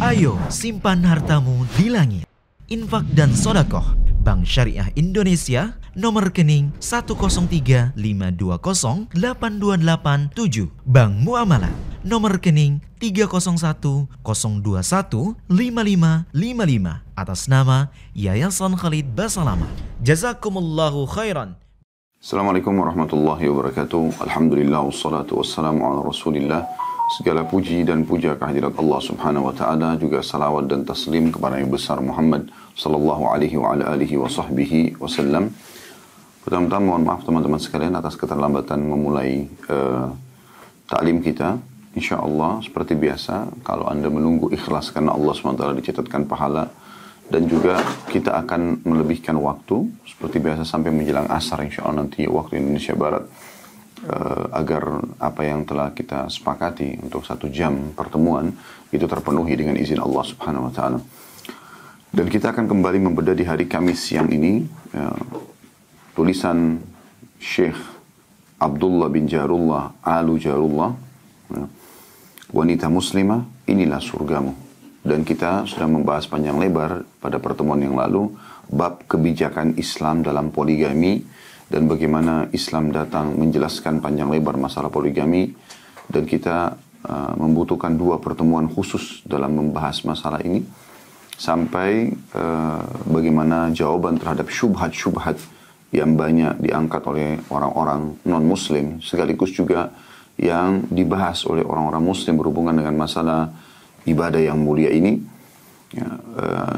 Ayo simpan hartamu di langit. Infak dan sodakoh Bank Syariah Indonesia, nomor rekening 10352082887. Bank Muamalah, nomor rekening 30102155555 atas nama Yayasan Khalid Basalamah. Jazakumullahu khairan. Assalamualaikum warahmatullahi wabarakatuh. Alhamdulillah wassalatu wassalamu ala Rasulillah. Segala puji dan puja kehadirat Allah Subhanahu wa taala, juga salawat dan taslim kepada Nabi besar Muhammad sallallahu alaihi wa ala alihi wa sahbihi wasallam. Pertama-tama mohon maaf teman-teman sekalian atas keterlambatan memulai taklim kita. Insyaallah seperti biasa, kalau Anda menunggu ikhlas karena Allah SWT dicatatkan pahala, dan juga kita akan melebihkan waktu seperti biasa sampai menjelang asar insyaallah nanti waktu Indonesia Barat, agar apa yang telah kita sepakati untuk 1 jam pertemuan itu terpenuhi dengan izin Allah Subhanahu wa taala. Dan kita akan kembali membedah di hari Kamis siang ini tulisan Syekh Abdullah bin Jarullah Alu Jarullah, wanita muslimah inilah surgamu. Dan kita sudah membahas panjang lebar pada pertemuan yang lalu bab kebijakan Islam dalam poligami, dan bagaimana Islam datang menjelaskan panjang lebar masalah poligami, dan kita membutuhkan 2 pertemuan khusus dalam membahas masalah ini, sampai bagaimana jawaban terhadap syubhat-syubhat yang banyak diangkat oleh orang-orang non-muslim, sekaligus juga yang dibahas oleh orang-orang muslim berhubungan dengan masalah ibadah yang mulia ini. Ya,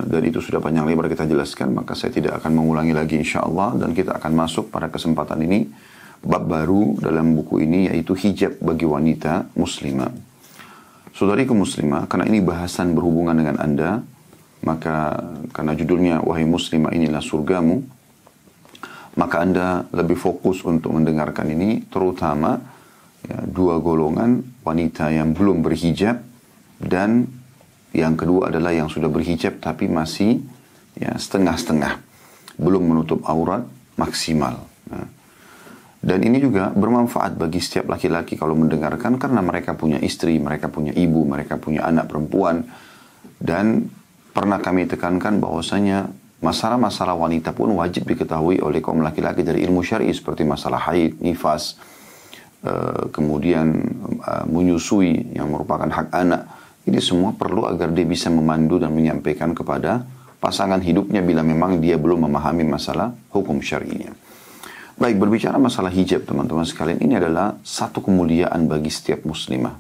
dan itu sudah panjang lebar kita jelaskan, maka saya tidak akan mengulangi lagi insyaallah. Dan kita akan masuk pada kesempatan ini bab baru dalam buku ini, yaitu hijab bagi wanita muslimah. Saudariku muslimah, karena ini bahasan berhubungan dengan Anda, maka karena judulnya wahai muslimah inilah surgamu, maka Anda lebih fokus untuk mendengarkan ini, terutama 2 golongan wanita yang belum berhijab, dan yang kedua adalah yang sudah berhijab tapi masih setengah-setengah, belum menutup aurat maksimal. Dan ini juga bermanfaat bagi setiap laki-laki kalau mendengarkan, karena mereka punya istri, mereka punya ibu, mereka punya anak perempuan. Dan pernah kami tekankan bahwasanya masalah-masalah wanita pun wajib diketahui oleh kaum laki-laki dari ilmu syar'i, seperti masalah haid, nifas, kemudian menyusui yang merupakan hak anak. Ini semua perlu agar dia bisa memandu dan menyampaikan kepada pasangan hidupnya bila memang dia belum memahami masalah hukum syar'inya. Baik, berbicara masalah hijab teman-teman sekalian, ini adalah satu kemuliaan bagi setiap muslimah.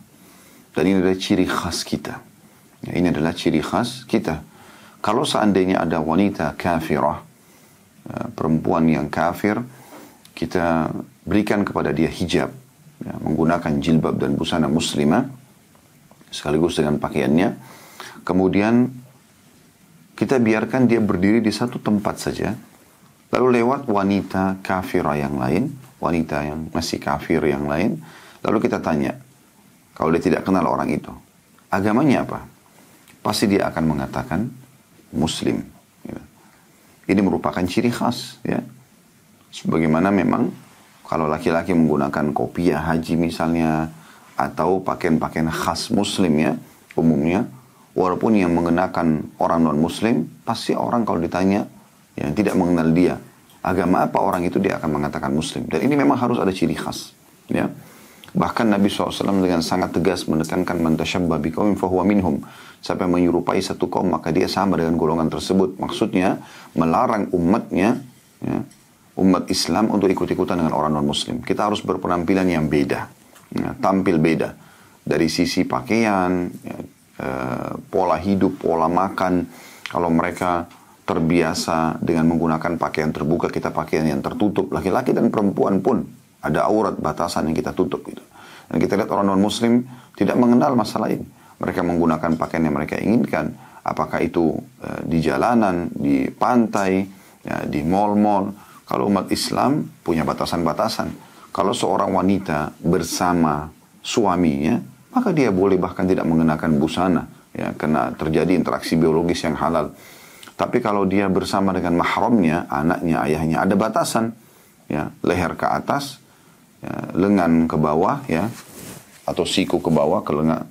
Dan ini adalah ciri khas kita. Ini adalah ciri khas kita. Kalau seandainya ada wanita kafirah, perempuan yang kafir, kita berikan kepada dia hijab, menggunakan jilbab dan busana muslimah, sekaligus dengan pakaiannya. Kemudian kita biarkan dia berdiri di satu tempat saja. Lalu lewat wanita kafirah yang lain, wanita yang masih kafir yang lain. Lalu kita tanya, kalau dia tidak kenal orang itu, agamanya apa? Pasti dia akan mengatakan Muslim. Ini merupakan ciri khas. Sebagaimana memang kalau laki-laki menggunakan kopiah haji misalnya, atau pakaian-pakaian khas muslim umumnya, walaupun yang mengenakan orang non-muslim, pasti orang kalau ditanya yang tidak mengenal dia, agama apa orang itu, dia akan mengatakan muslim. Dan ini memang harus ada ciri khas. Bahkan Nabi SAW dengan sangat tegas menekankan man tashabbaha biqaumin fahuwa minhum. Siapa yang menyerupai satu kaum, maka dia sama dengan golongan tersebut. Maksudnya melarang umatnya, umat Islam untuk ikut-ikutan dengan orang non-muslim. Kita harus berpenampilan yang beda. Tampil beda dari sisi pakaian, pola hidup, pola makan. Kalau mereka terbiasa dengan menggunakan pakaian terbuka, kita pakaian yang tertutup. Laki-laki dan perempuan pun ada aurat, batasan yang kita tutup gitu. Dan kita lihat orang non-muslim tidak mengenal masalah ini. Mereka menggunakan pakaian yang mereka inginkan, apakah itu di jalanan, di pantai, di mal-mal. Kalau umat Islam punya batasan-batasan. Kalau seorang wanita bersama suaminya, maka dia boleh bahkan tidak mengenakan busana, karena terjadi interaksi biologis yang halal. Tapi kalau dia bersama dengan mahramnya, anaknya, ayahnya, ada batasan, leher ke atas, lengan ke bawah, atau siku ke bawah, ke lengan,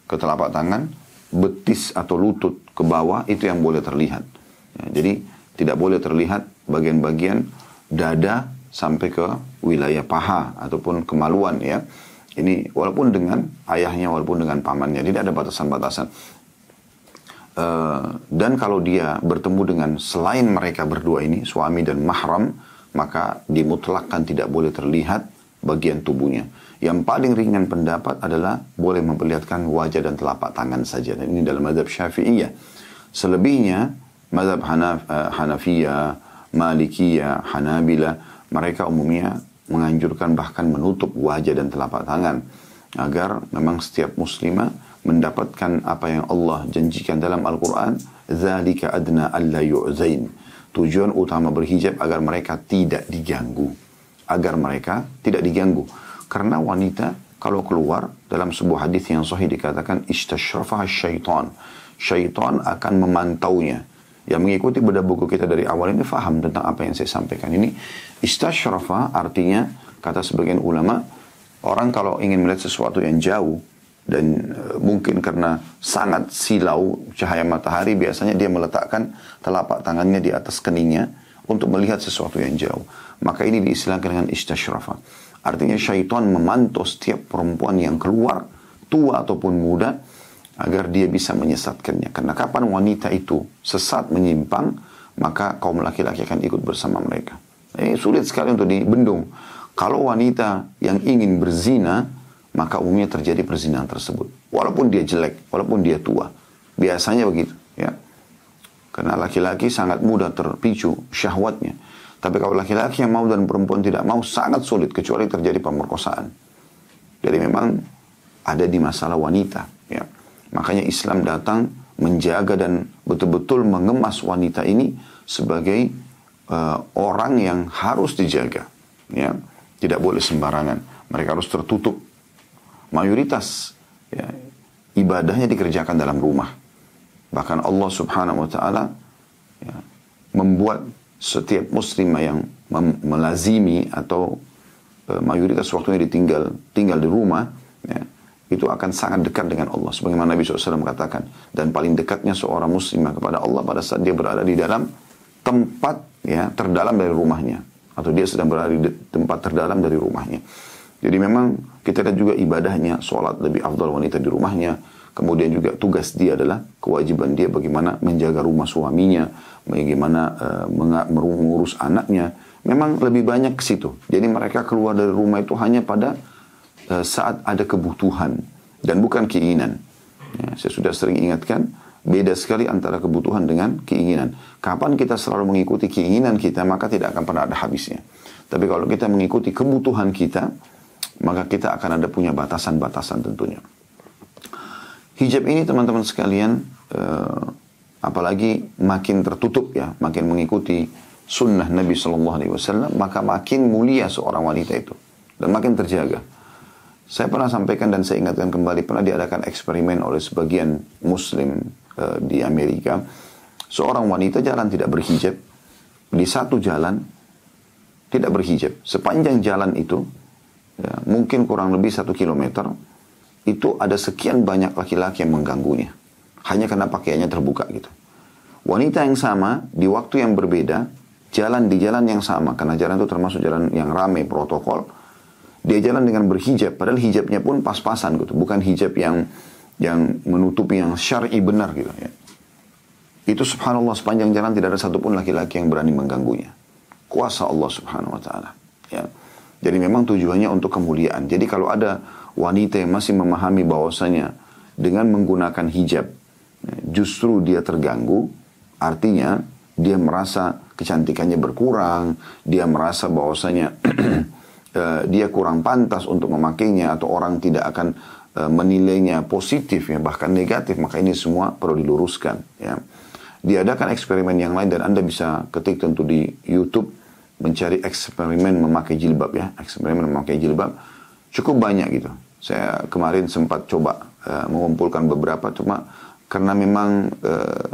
ke telapak tangan, betis atau lutut ke bawah itu yang boleh terlihat. Ya, jadi tidak boleh terlihat bagian-bagian dada sampai ke wilayah paha ataupun kemaluan ya. Ini walaupun dengan ayahnya, walaupun dengan pamannya, tidak ada batasan-batasan. Dan kalau dia bertemu dengan selain mereka berdua ini, suami dan mahram, maka dimutlakkan tidak boleh terlihat bagian tubuhnya. Yang paling ringan pendapat adalah boleh memperlihatkan wajah dan telapak tangan saja. Dan ini dalam mazhab Syafi'iyah. Selebihnya, mazhab Hanafiyah, Malikiyah, Hanabila, mereka umumnya menganjurkan bahkan menutup wajah dan telapak tangan. Agar memang setiap muslimah mendapatkan apa yang Allah janjikan dalam Al-Quran. Dzalika adna alla yu'zain. Tujuan utama berhijab agar mereka tidak diganggu. Agar mereka tidak diganggu. Karena wanita kalau keluar dalam sebuah hadis yang sahih dikatakan istashrafaha syaitan. Syaitan akan memantaunya. Yang mengikuti bedah buku kita dari awal ini faham tentang apa yang saya sampaikan. Ini istashrafa artinya kata sebagian ulama, orang kalau ingin melihat sesuatu yang jauh dan mungkin karena sangat silau cahaya matahari, biasanya dia meletakkan telapak tangannya di atas keningnya untuk melihat sesuatu yang jauh. Maka ini diistilahkan dengan istashrafa. Artinya syaitan memantau setiap perempuan yang keluar, tua ataupun muda, agar dia bisa menyesatkannya. Karena kapan wanita itu sesat menyimpang, maka kaum laki-laki akan ikut bersama mereka. Sulit sekali untuk dibendung. Kalau wanita yang ingin berzina, maka umumnya terjadi perzinahan tersebut. Walaupun dia jelek, walaupun dia tua. Biasanya begitu. Ya. Karena laki-laki sangat mudah terpicu syahwatnya. Tapi kalau laki-laki yang mau dan perempuan tidak mau, sangat sulit. Kecuali terjadi pemerkosaan. Jadi memang ada di masalah wanita. Ya. Makanya Islam datang menjaga dan betul-betul mengemas wanita ini sebagai orang yang harus dijaga. Ya. Tidak boleh sembarangan. Mereka harus tertutup. Mayoritas ya, ibadahnya dikerjakan dalam rumah. Bahkan Allah subhanahu wa ta'ala ya, membuat setiap muslimah yang melazimi atau mayoritas waktunya tinggal di rumah, ya, itu akan sangat dekat dengan Allah. Sebagaimana Nabi SAW katakan, dan paling dekatnya seorang muslimah kepada Allah pada saat dia berada di dalam tempat ya terdalam dari rumahnya, atau dia sedang berada di tempat terdalam dari rumahnya. Jadi memang kita lihat juga ibadahnya, sholat lebih afdal wanita di rumahnya. Kemudian juga tugas dia adalah kewajiban dia bagaimana menjaga rumah suaminya, bagaimana mengurus anaknya. Memang lebih banyak ke situ. Jadi mereka keluar dari rumah itu hanya pada saat ada kebutuhan dan bukan keinginan. Ya, saya sudah sering ingatkan, beda sekali antara kebutuhan dengan keinginan. Kapan kita selalu mengikuti keinginan kita, maka tidak akan pernah ada habisnya. Tapi kalau kita mengikuti kebutuhan kita, maka kita akan ada punya batasan-batasan tentunya. Hijab ini teman-teman sekalian, apalagi makin tertutup ya, makin mengikuti sunnah Nabi SAW, maka makin mulia seorang wanita itu. Dan makin terjaga. Saya pernah sampaikan dan saya ingatkan kembali, pernah diadakan eksperimen oleh sebagian muslim di Amerika. Seorang wanita jalan tidak berhijab, di satu jalan tidak berhijab. Sepanjang jalan itu, ya, mungkin kurang lebih 1 kilometer, itu ada sekian banyak laki-laki yang mengganggunya. Hanya karena pakaiannya terbuka gitu. Wanita yang sama, di waktu yang berbeda, jalan di jalan yang sama, karena jalan itu termasuk jalan yang ramai protokol, dia jalan dengan berhijab, padahal hijabnya pun pas-pasan gitu, bukan hijab yang menutupi yang syar'i benar gitu ya. Itu subhanallah sepanjang jalan tidak ada satupun laki-laki yang berani mengganggunya. Kuasa Allah subhanahu wa ta'ala. Ya. Jadi memang tujuannya untuk kemuliaan. Jadi kalau ada wanita yang masih memahami bahwasanya dengan menggunakan hijab justru dia terganggu, artinya dia merasa kecantikannya berkurang, dia merasa bahwasanya dia kurang pantas untuk memakainya, atau orang tidak akan menilainya positif ya, bahkan negatif, maka ini semua perlu diluruskan ya. Diadakan eksperimen yang lain dan Anda bisa ketik tentu di YouTube, mencari eksperimen memakai jilbab ya, eksperimen memakai jilbab cukup banyak gitu. Saya kemarin sempat coba mengumpulkan beberapa, cuma karena memang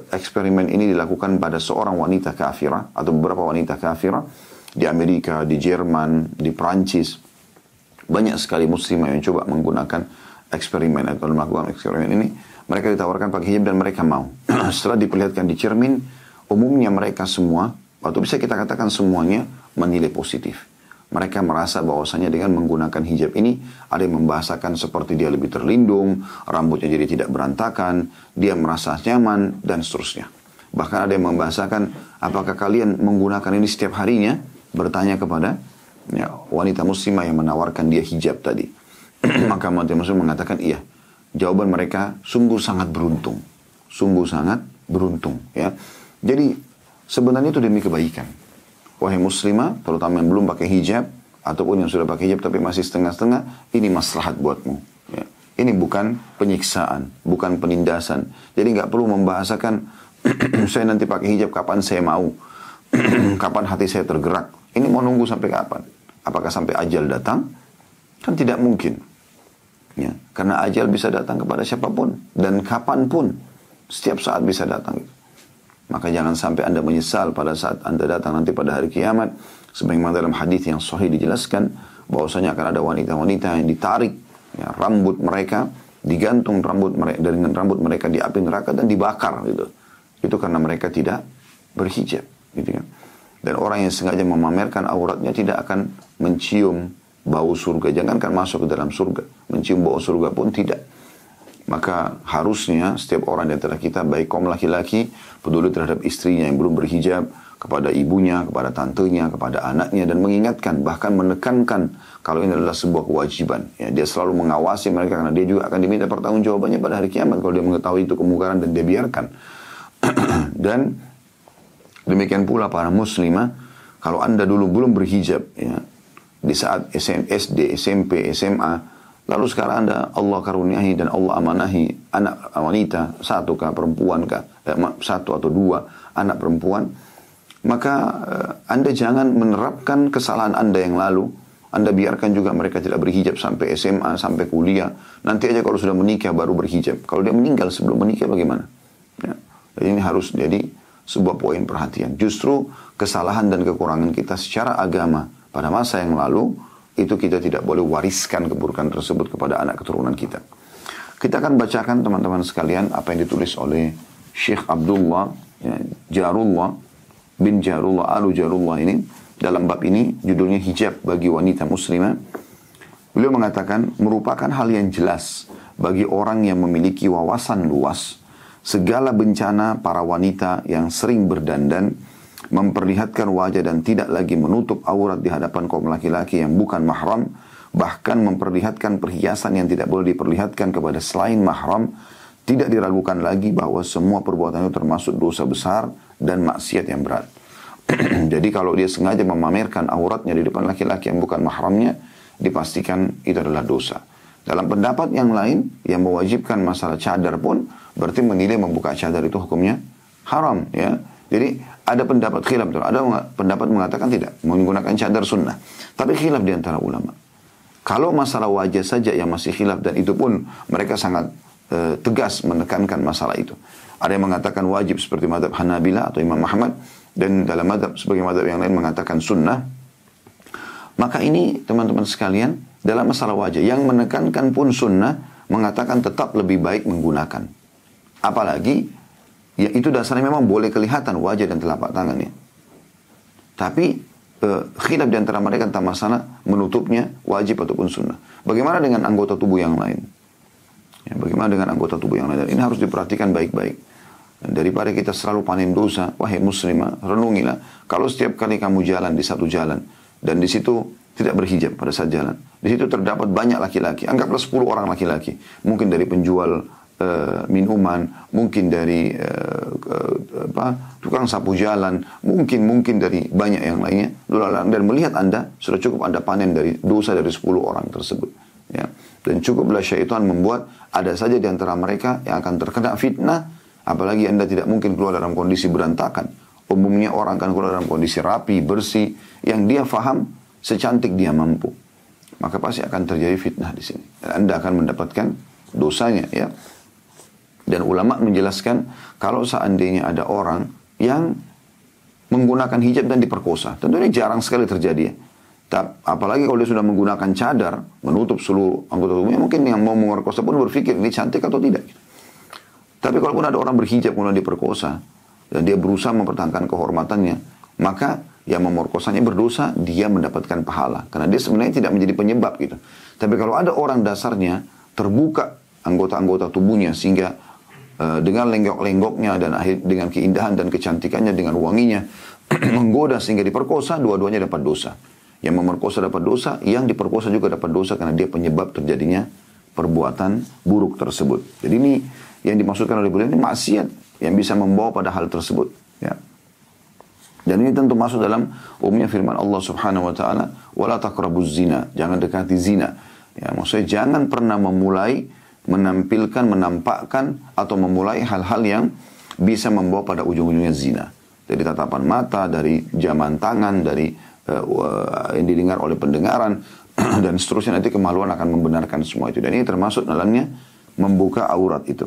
eksperimen ini dilakukan pada seorang wanita kafirah atau beberapa wanita kafirah di Amerika, di Jerman, di Prancis. Banyak sekali muslimah yang coba menggunakan eksperimen atau melakukan eksperimen ini. Mereka ditawarkan pakai hijab dan mereka mau. Setelah diperlihatkan di cermin, umumnya mereka semua, atau bisa kita katakan semuanya, menilai positif. Mereka merasa bahwasanya dengan menggunakan hijab ini, ada yang membahasakan seperti dia lebih terlindung, rambutnya jadi tidak berantakan, dia merasa nyaman, dan seterusnya. Bahkan ada yang membahasakan, apakah kalian menggunakan ini setiap harinya? Bertanya kepada wanita muslimah yang menawarkan dia hijab tadi. Maka wanita muslimah mengatakan iya. Jawaban mereka sungguh sangat beruntung. Sungguh sangat beruntung. Ya. Jadi sebenarnya itu demi kebaikan. Wahai muslimah, terutama yang belum pakai hijab, ataupun yang sudah pakai hijab tapi masih setengah-setengah, ini maslahat buatmu. Ya. Ini bukan penyiksaan, bukan penindasan. Jadi nggak perlu membahasakan, saya nanti pakai hijab kapan saya mau, kapan hati saya tergerak. Ini mau nunggu sampai kapan? Apakah sampai ajal datang? Kan tidak mungkin. Ya. Karena ajal bisa datang kepada siapapun, dan kapanpun, setiap saat bisa datang. Maka jangan sampai Anda menyesal pada saat Anda datang nanti pada hari kiamat. Sebagaimana dalam hadis yang sahih dijelaskan bahwasanya akan ada wanita-wanita yang ditarik ya, rambut mereka, digantung rambut mereka dengan rambut mereka di api neraka dan dibakar gitu. Itu karena mereka tidak berhijab gitu kan. Dan orang yang sengaja memamerkan auratnya tidak akan mencium bau surga. Jangankan masuk ke dalam surga, mencium bau surga pun tidak. Maka harusnya setiap orang di antara kita, baik kaum laki-laki, peduli terhadap istrinya yang belum berhijab, kepada ibunya, kepada tantenya, kepada anaknya, dan mengingatkan, bahkan menekankan kalau ini adalah sebuah kewajiban. Ya, dia selalu mengawasi mereka karena dia juga akan diminta pertanggungjawabannya pada hari kiamat kalau dia mengetahui itu kemungkaran dan dia biarkan. Dan demikian pula para muslimah, kalau Anda dulu belum berhijab, ya, di saat SD, SMP, SMA, lalu sekarang Allah karuniahi dan Allah amanahi anak wanita, satu kah perempuan kah, satu atau dua anak perempuan, maka Anda jangan menerapkan kesalahan Anda yang lalu. Anda biarkan juga mereka tidak berhijab sampai SMA, sampai kuliah. Nanti aja kalau sudah menikah baru berhijab. Kalau dia meninggal sebelum menikah bagaimana? Ya. Jadi ini harus jadi sebuah poin perhatian. Justru kesalahan dan kekurangan kita secara agama pada masa yang lalu, itu kita tidak boleh wariskan keburukan tersebut kepada anak keturunan kita. Kita akan bacakan teman-teman sekalian apa yang ditulis oleh Syekh Abdullah ya, Jarullah bin Jarullah Al-Jarullah ini. Dalam bab ini judulnya hijab bagi wanita muslimah. Beliau mengatakan merupakan hal yang jelas bagi orang yang memiliki wawasan luas. Segala bencana para wanita yang sering berdandan, memperlihatkan wajah dan tidak lagi menutup aurat di hadapan kaum laki-laki yang bukan mahram, bahkan memperlihatkan perhiasan yang tidak boleh diperlihatkan kepada selain mahram, tidak diragukan lagi bahwa semua perbuatan itu termasuk dosa besar dan maksiat yang berat. Jadi kalau dia sengaja memamerkan auratnya di depan laki-laki yang bukan mahramnya, dipastikan itu adalah dosa. Dalam pendapat yang lain yang mewajibkan masalah cadar pun, berarti menilai membuka cadar itu hukumnya haram ya. Jadi ada pendapat khilaf, ada pendapat mengatakan tidak, menggunakan cadar sunnah. Tapi khilaf di antara ulama. Kalau masalah wajah saja yang masih khilaf, dan itu pun mereka sangat tegas menekankan masalah itu. Ada yang mengatakan wajib seperti mazhab Hanabila atau Imam Ahmad, dan dalam mazhab sebagai mazhab yang lain mengatakan sunnah. Maka ini teman-teman sekalian, dalam masalah wajah yang menekankan pun sunnah, mengatakan tetap lebih baik menggunakan. Apalagi ya itu dasarnya memang boleh kelihatan wajah dan telapak tangannya. Tapi khilaf di antara mereka tentang masalah menutupnya wajib ataupun sunnah. Bagaimana dengan anggota tubuh yang lain? Ya, bagaimana dengan anggota tubuh yang lain? Dan ini harus diperhatikan baik-baik. Dan daripada kita selalu panen dosa, wahai muslimah, renungilah. Kalau setiap kali kamu jalan di satu jalan, dan di situ tidak berhijab pada saat jalan, di situ terdapat banyak laki-laki, anggaplah 10 orang laki-laki, mungkin dari penjual minuman, mungkin dari tukang sapu jalan, mungkin dari banyak yang lainnya, dan melihat Anda, sudah cukup Anda panen dari dosa dari 10 orang tersebut. Ya. Dan cukuplah syaitan membuat ada saja di antara mereka yang akan terkena fitnah, apalagi Anda tidak mungkin keluar dalam kondisi berantakan. Umumnya orang akan keluar dalam kondisi rapi, bersih, yang dia faham secantik dia mampu. Maka pasti akan terjadi fitnah di sini. Dan Anda akan mendapatkan dosanya, ya. Dan ulama menjelaskan kalau seandainya ada orang yang menggunakan hijab dan diperkosa, tentunya jarang sekali terjadi ya. Apalagi kalau dia sudah menggunakan cadar menutup seluruh anggota tubuhnya, mungkin yang mau memperkosa pun berpikir ini cantik atau tidak. Tapi kalaupun ada orang berhijab kemudian diperkosa, dan dia berusaha mempertahankan kehormatannya, maka yang memerkosanya berdosa, dia mendapatkan pahala. Karena dia sebenarnya tidak menjadi penyebab gitu. Tapi kalau ada orang dasarnya terbuka anggota-anggota tubuhnya sehingga dengan lenggok-lenggoknya dan dengan keindahan dan kecantikannya, dengan wanginya, menggoda sehingga diperkosa, dua-duanya dapat dosa. Yang memerkosa dapat dosa, yang diperkosa juga dapat dosa karena dia penyebab terjadinya perbuatan buruk tersebut. Jadi ini yang dimaksudkan oleh beliau ini maksiat yang bisa membawa pada hal tersebut. Ya. Dan ini tentu masuk dalam umumnya firman Allah Subhanahu Wa Taala, "Wala taqrabuz zina", jangan dekati zina. Ya, maksudnya jangan pernah memulai menampilkan, menampakkan atau memulai hal-hal yang bisa membawa pada ujung-ujungnya zina. Dari tatapan mata, dari jaman tangan, dari yang didengar oleh pendengaran dan seterusnya, nanti kemaluan akan membenarkan semua itu. Dan ini termasuk dalamnya membuka aurat itu.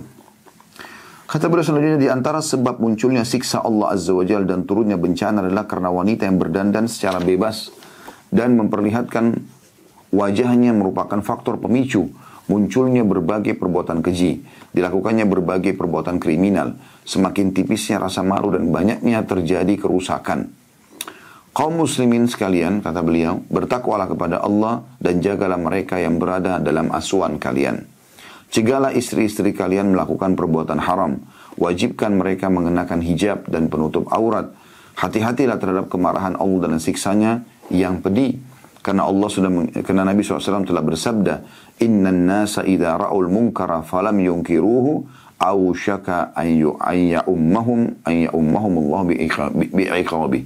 Kata beliau selanjutnya, di antara sebab munculnya siksa Allah Azza wa Jalla dan turunnya bencana adalah karena wanita yang berdandan secara bebas dan memperlihatkan wajahnya merupakan faktor pemicu munculnya berbagai perbuatan keji, dilakukannya berbagai perbuatan kriminal, semakin tipisnya rasa malu dan banyaknya terjadi kerusakan. Kaum muslimin sekalian, kata beliau, bertakwalah kepada Allah dan jagalah mereka yang berada dalam asuhan kalian. Cegahlah istri-istri kalian melakukan perbuatan haram. Wajibkan mereka mengenakan hijab dan penutup aurat. Hati-hatilah terhadap kemarahan Allah dan siksanya yang pedih. Karena Nabi SAW telah bersabda, Innan nasa idha ra'ul munkara falam yunkiruhu awshaka an ya'ummahum Allah bi'iqabih.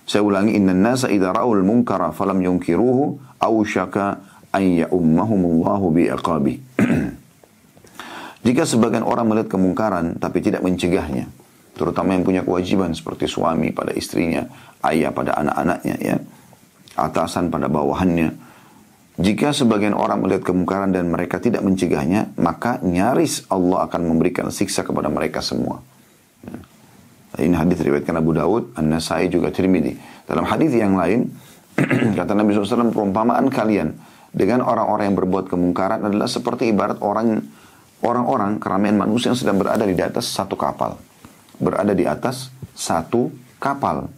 Saya ulangi, innan nasa idza ra'ul munkara falam yunkiruhu awshaka an ya'ummahumullahu bi'iqabi. Jika sebagian orang melihat kemungkaran tapi tidak mencegahnya, terutama yang punya kewajiban seperti suami pada istrinya, ayah pada anak-anaknya, ya, atasan pada bawahannya. Jika sebagian orang melihat kemungkaran dan mereka tidak mencegahnya, maka nyaris Allah akan memberikan siksa kepada mereka semua. Ini hadis riwayatkan Abu Daud, An-Nasai juga Tirmidzi. Dalam hadis yang lain, kata Nabi SAW, perumpamaan kalian dengan orang-orang yang berbuat kemungkaran adalah seperti ibarat orang-orang keramaian manusia yang sedang berada di atas satu kapal. Berada di atas satu kapal.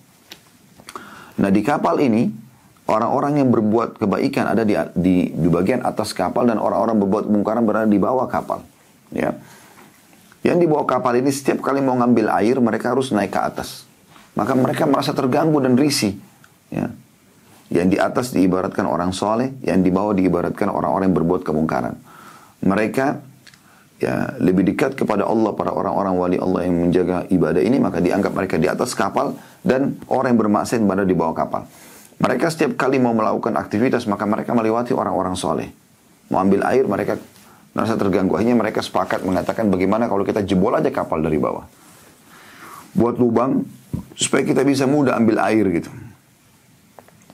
Nah, di kapal ini, orang-orang yang berbuat kebaikan ada di bagian atas kapal dan orang-orang berbuat kemungkaran berada di bawah kapal. Ya. Yang di bawah kapal ini setiap kali mau ngambil air, mereka harus naik ke atas. Maka mereka merasa terganggu dan risih. Ya. Yang di atas diibaratkan orang soleh, yang di bawah diibaratkan orang-orang yang berbuat kemungkaran. Mereka ya lebih dekat kepada Allah, para orang-orang wali Allah yang menjaga ibadah ini, maka dianggap mereka di atas kapal, dan orang yang bermaksiat berada di bawah kapal. Mereka setiap kali mau melakukan aktivitas, maka mereka melewati orang-orang soleh. Mau ambil air, mereka merasa terganggu. Akhirnya mereka sepakat mengatakan bagaimana kalau kita jebol aja kapal dari bawah. Buat lubang supaya kita bisa mudah ambil air gitu.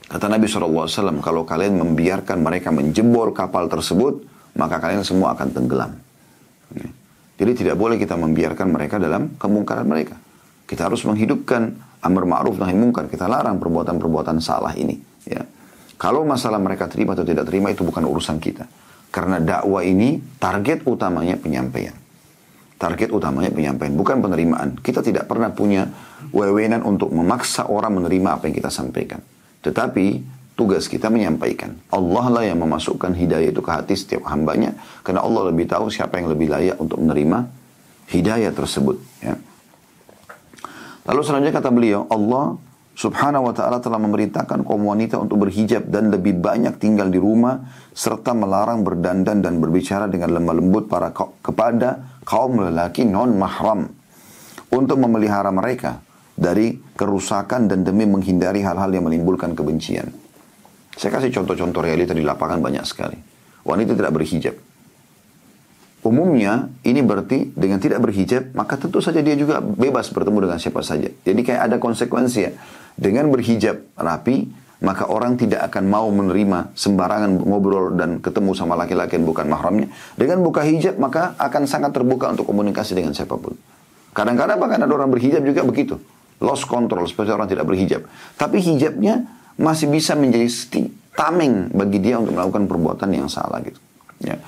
Kata Nabi SAW, kalau kalian membiarkan mereka menjebol kapal tersebut, maka kalian semua akan tenggelam. Jadi tidak boleh kita membiarkan mereka dalam kemungkaran mereka. Kita harus menghidupkan amar ma'ruf nahi munkar. Kita larang perbuatan-perbuatan salah ini. Ya. Kalau masalah mereka terima atau tidak terima itu bukan urusan kita. Karena dakwah ini target utamanya penyampaian. Target utamanya penyampaian, bukan penerimaan. Kita tidak pernah punya wewenang untuk memaksa orang menerima apa yang kita sampaikan. Tetapi tugas kita menyampaikan. Allah lah yang memasukkan hidayah itu ke hati setiap hambanya. Karena Allah lebih tahu siapa yang lebih layak untuk menerima hidayah tersebut. Ya. Lalu selanjutnya kata beliau, Allah Subhanahu wa ta'ala telah memerintahkan kaum wanita untuk berhijab dan lebih banyak tinggal di rumah, serta melarang berdandan dan berbicara dengan lemah lembut kepada kaum lelaki non-mahram untuk memelihara mereka dari kerusakan dan demi menghindari hal-hal yang menimbulkan kebencian. Saya kasih contoh-contoh realita di lapangan banyak sekali. Wanita tidak berhijab. Umumnya ini berarti dengan tidak berhijab maka tentu saja dia juga bebas bertemu dengan siapa saja. Jadi kayak ada konsekuensi ya. Dengan berhijab rapi maka orang tidak akan mau menerima sembarangan ngobrol dan ketemu sama laki-laki yang bukan mahramnya. Dengan buka hijab maka akan sangat terbuka untuk komunikasi dengan siapapun. Kadang-kadang bahkan ada orang berhijab juga begitu. Lost control seperti orang tidak berhijab. Tapi hijabnya masih bisa menjadi tameng bagi dia untuk melakukan perbuatan yang salah gitu. Ya.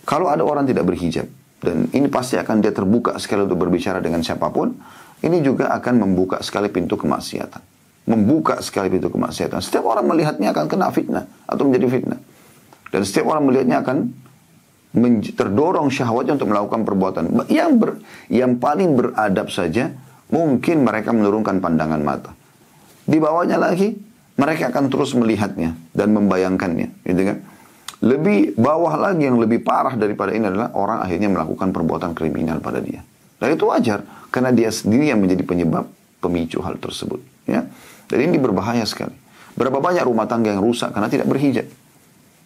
Kalau ada orang tidak berhijab, Dan ini pasti akan dia terbuka sekali untuk berbicara dengan siapapun. Ini juga akan membuka sekali pintu kemaksiatan. Membuka sekali pintu kemaksiatan. Setiap orang melihatnya akan kena fitnah atau menjadi fitnah. Dan setiap orang melihatnya akan terdorong syahwatnya untuk melakukan perbuatan. Yang paling beradab saja, mungkin mereka menurunkan pandangan mata. Di bawahnya lagi, mereka akan terus melihatnya dan membayangkannya. Gitu kan? Lebih bawah lagi, yang lebih parah daripada ini adalah orang akhirnya melakukan perbuatan kriminal pada dia. Dan itu wajar, karena dia sendiri yang menjadi penyebab pemicu hal tersebut. Ya? Dan ini berbahaya sekali. Berapa banyak rumah tangga yang rusak karena tidak berhijab.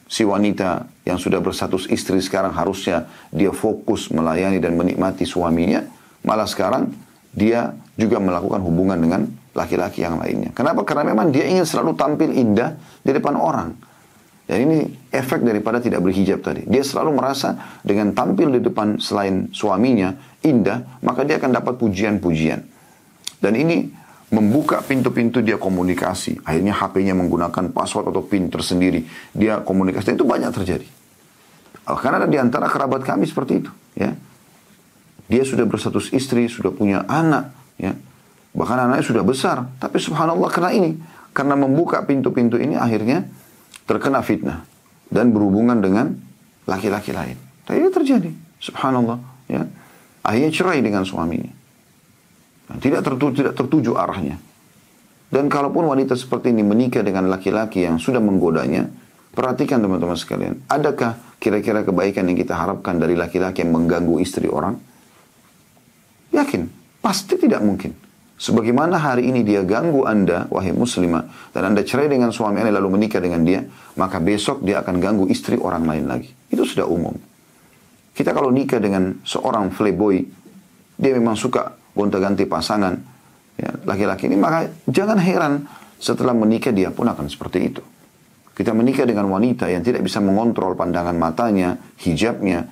Si wanita yang sudah berstatus istri sekarang harusnya dia fokus melayani dan menikmati suaminya. Malah sekarang dia juga melakukan hubungan dengan laki-laki yang lainnya. Kenapa? Karena memang dia ingin selalu tampil indah di depan orang. Dan ini efek daripada tidak berhijab tadi. Dia selalu merasa dengan tampil di depan selain suaminya indah, maka dia akan dapat pujian-pujian. Dan ini membuka pintu-pintu dia komunikasi. Akhirnya HP-nya menggunakan password atau PIN tersendiri. Dia komunikasi. Dan itu banyak terjadi. Karena ada di antara kerabat kami seperti itu. Ya. Dia sudah berstatus istri, sudah punya anak. Ya. Bahkan anaknya sudah besar. Tapi subhanallah karena ini. Karena membuka pintu-pintu ini akhirnya terkena fitnah. Dan berhubungan dengan laki-laki lain. Dan ini terjadi. Subhanallah. Ya. Akhirnya cerai dengan suaminya. Tidak tertuju arahnya. Dan kalaupun wanita seperti ini menikah dengan laki-laki yang sudah menggodanya, perhatikan teman-teman sekalian, adakah kira-kira kebaikan yang kita harapkan dari laki-laki yang mengganggu istri orang? Yakin, pasti tidak mungkin. Sebagaimana hari ini dia ganggu Anda, wahai muslimah, dan Anda cerai dengan suami Anda lalu menikah dengan dia, maka besok dia akan ganggu istri orang lain lagi. Itu sudah umum. Kita kalau nikah dengan seorang playboy, dia memang suka gonta-ganti pasangan, ya, laki-laki ini, maka jangan heran setelah menikah dia pun akan seperti itu. Kita menikah dengan wanita yang tidak bisa mengontrol pandangan matanya, hijabnya,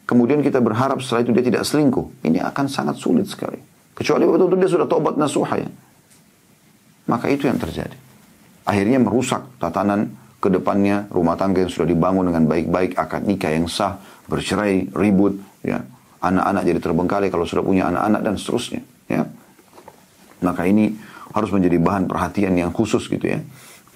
kemudian kita berharap setelah itu dia tidak selingkuh. Ini akan sangat sulit sekali. Kecuali betul-betul dia sudah taubat nasuha ya. Maka itu yang terjadi. Akhirnya merusak tatanan ke depannya, rumah tangga yang sudah dibangun dengan baik-baik, akad nikah yang sah, bercerai, ribut, ya. Anak-anak jadi terbengkalai kalau sudah punya anak-anak dan seterusnya. Ya. Maka ini harus menjadi bahan perhatian yang khusus gitu ya.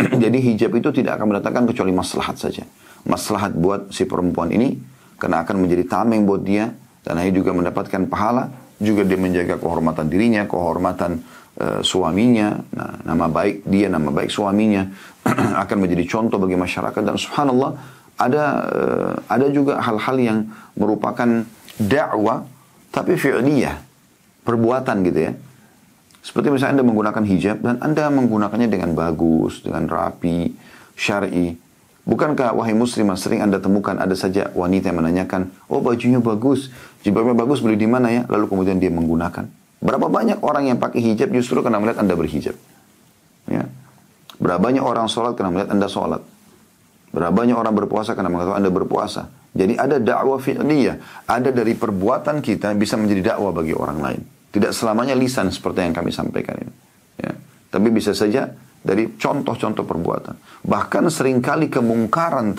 Jadi hijab itu tidak akan mendatangkan kecuali maslahat saja. Maslahat buat si perempuan ini, karena akan menjadi tameng buat dia, dan akhirnya juga mendapatkan pahala, juga dia menjaga kehormatan dirinya, kehormatan suaminya, nah, nama baik dia, nama baik suaminya, akan menjadi contoh bagi masyarakat. Dan subhanallah, ada juga hal-hal yang merupakan dakwah tapi fi'liyah, perbuatan gitu ya. Seperti misalnya Anda menggunakan hijab dan Anda menggunakannya dengan bagus, dengan rapi, syar'i. Bukankah wahai muslimah sering Anda temukan ada saja wanita yang menanyakan, oh bajunya bagus, jilbabnya bagus, beli di mana ya? Lalu kemudian dia menggunakan. Berapa banyak orang yang pakai hijab justru karena melihat Anda berhijab. Ya. Berapa banyak orang sholat karena melihat Anda sholat. Berapa banyak orang berpuasa karena mengatakan Anda berpuasa. Jadi ada dakwah fi'liyah. Ada dari perbuatan kita bisa menjadi dakwah bagi orang lain. Tidak selamanya lisan seperti yang kami sampaikan ini. Ya. Tapi bisa saja dari contoh-contoh perbuatan. Bahkan seringkali kemungkaran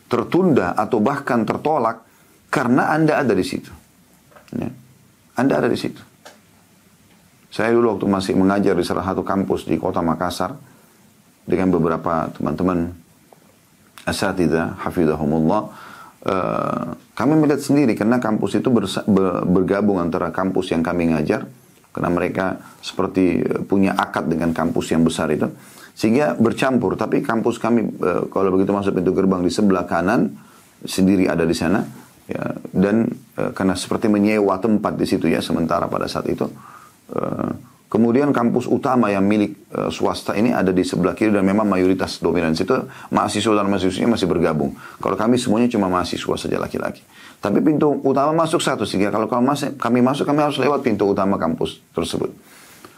tertunda atau bahkan tertolak karena Anda ada di situ. Ya. Anda ada di situ. Saya dulu waktu masih mengajar di salah satu kampus di kota Makassar dengan beberapa teman-teman asatidzah, hafizahumullah, kami melihat sendiri karena kampus itu bergabung antara kampus yang kami ngajar, karena mereka seperti punya akad dengan kampus yang besar itu, sehingga bercampur. Tapi kampus kami kalau begitu masuk pintu gerbang di sebelah kanan sendiri ada di sana, ya, dan karena seperti menyewa tempat di situ ya sementara pada saat itu. Kemudian kampus utama yang milik swasta ini ada di sebelah kiri dan memang mayoritas dominan situ mahasiswa dan mahasiswanya masih bergabung. Kalau kami semuanya cuma mahasiswa saja laki-laki. Tapi pintu utama masuk satu, sehingga kalau kami masuk kami harus lewat pintu utama kampus tersebut.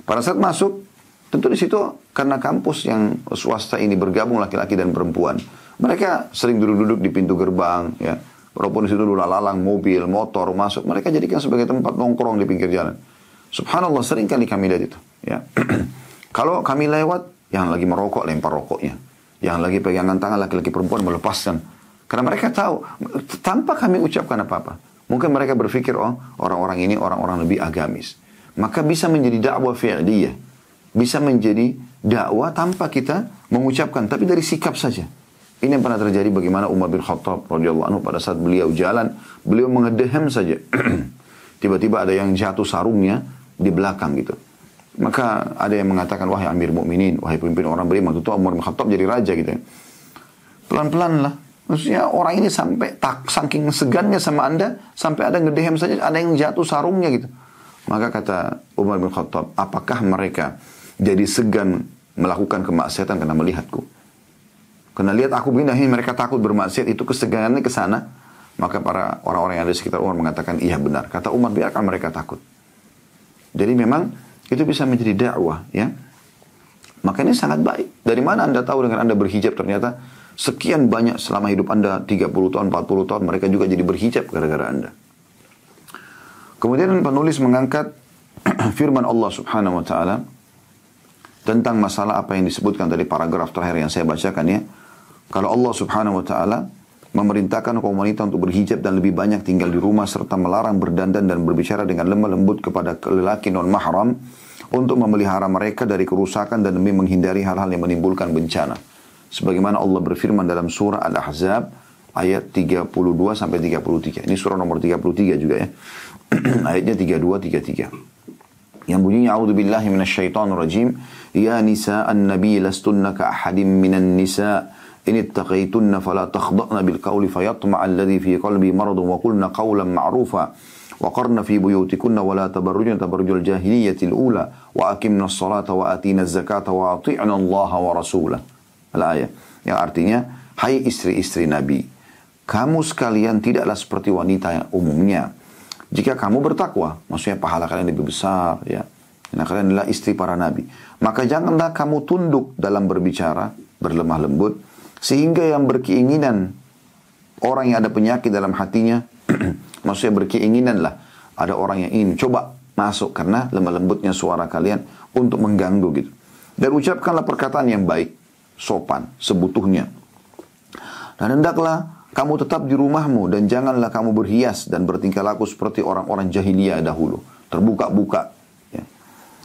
Pada saat masuk, tentu di situ karena kampus yang swasta ini bergabung laki-laki dan perempuan, mereka sering duduk-duduk di pintu gerbang, ya. Walaupun di situ lalang mobil, motor masuk, mereka jadikan sebagai tempat nongkrong di pinggir jalan. Subhanallah, sering kali kami lihat itu. Ya. Kalau kami lewat, yang lagi merokok lempar rokoknya, yang lagi pegangan tangan laki-laki perempuan melepaskan. Karena mereka tahu, tanpa kami ucapkan apa-apa. Mungkin mereka berpikir, oh orang-orang ini orang-orang lebih agamis. Maka bisa menjadi dakwah fi'liyah. Bisa menjadi dakwah tanpa kita mengucapkan, tapi dari sikap saja. Ini yang pernah terjadi bagaimana Umar bin Khattab radhiyallahu anhu pada saat beliau jalan, beliau mengedehem saja. Tiba-tiba ada yang jatuh sarungnya di belakang gitu. Maka ada yang mengatakan, wahai Amir Mukminin, wahai pemimpin orang beriman, itu Umar bin Khattab jadi raja gitu ya. Pelan-pelan lah. Maksudnya orang ini sampai saking segannya sama Anda, sampai ada ngedehem saja, ada yang jatuh sarungnya gitu. Maka kata Umar bin Khattab, apakah mereka jadi segan melakukan kemaksiatan karena melihatku? Karena lihat aku begini, mereka takut bermaksiat, itu kesegangannya ke sana. Maka para orang-orang yang ada di sekitar Umar mengatakan, iya benar. Kata Umar, biarkan mereka takut. Jadi memang itu bisa menjadi dakwah, ya. Maka ini sangat baik. Dari mana Anda tahu dengan Anda berhijab ternyata sekian banyak selama hidup Anda 30 tahun, 40 tahun mereka juga jadi berhijab gara-gara Anda. Kemudian penulis mengangkat firman Allah Subhanahu wa taala tentang masalah apa yang disebutkan tadi paragraf terakhir yang saya bacakan ya. Kalau Allah Subhanahu wa taala memerintahkan kaum wanita untuk berhijab dan lebih banyak tinggal di rumah serta melarang berdandan dan berbicara dengan lemah lembut kepada lelaki non mahram untuk memelihara mereka dari kerusakan dan demi menghindari hal-hal yang menimbulkan bencana. Sebagaimana Allah berfirman dalam surah Al-Ahzab ayat 32 sampai 33. Ini surah nomor 33 juga ya. Ayatnya 32 33. Yang bunyinya a'udzubillahi minasyaitonirrajim. Ya nisa'an nabiy lastunna ka ahadin minan nisa' in ittaqaytunna fala takhda'na bil qawli fayatma'a alladhi fi qalbi maradun wa qulna qawlan ma'rufa wa qarna fi buyutikunna wa la tabarrujna tabarrujal jahiliyyati al-ula wa aqimna as-salata wa atina az-zakata wa ati'na Allah wa rasulah. Al-ayat yang artinya, hai istri-istri Nabi, kamu sekalian tidaklah seperti wanita yang umumnya. Jika kamu bertakwa, maksudnya pahala kalian lebih besar ya. Karena kalian adalah istri para nabi. Maka janganlah kamu tunduk dalam berbicara, berlemah lembut, sehingga yang berkeinginan, orang yang ada penyakit dalam hatinya, maksudnya berkeinginan lah, ada orang yang ingin coba masuk karena lemah lembutnya suara kalian untuk mengganggu gitu. Dan ucapkanlah perkataan yang baik, sopan, sebutuhnya. Dan hendaklah kamu tetap di rumahmu dan janganlah kamu berhias dan bertingkah laku seperti orang-orang jahiliyah dahulu. Terbuka-buka. Ya.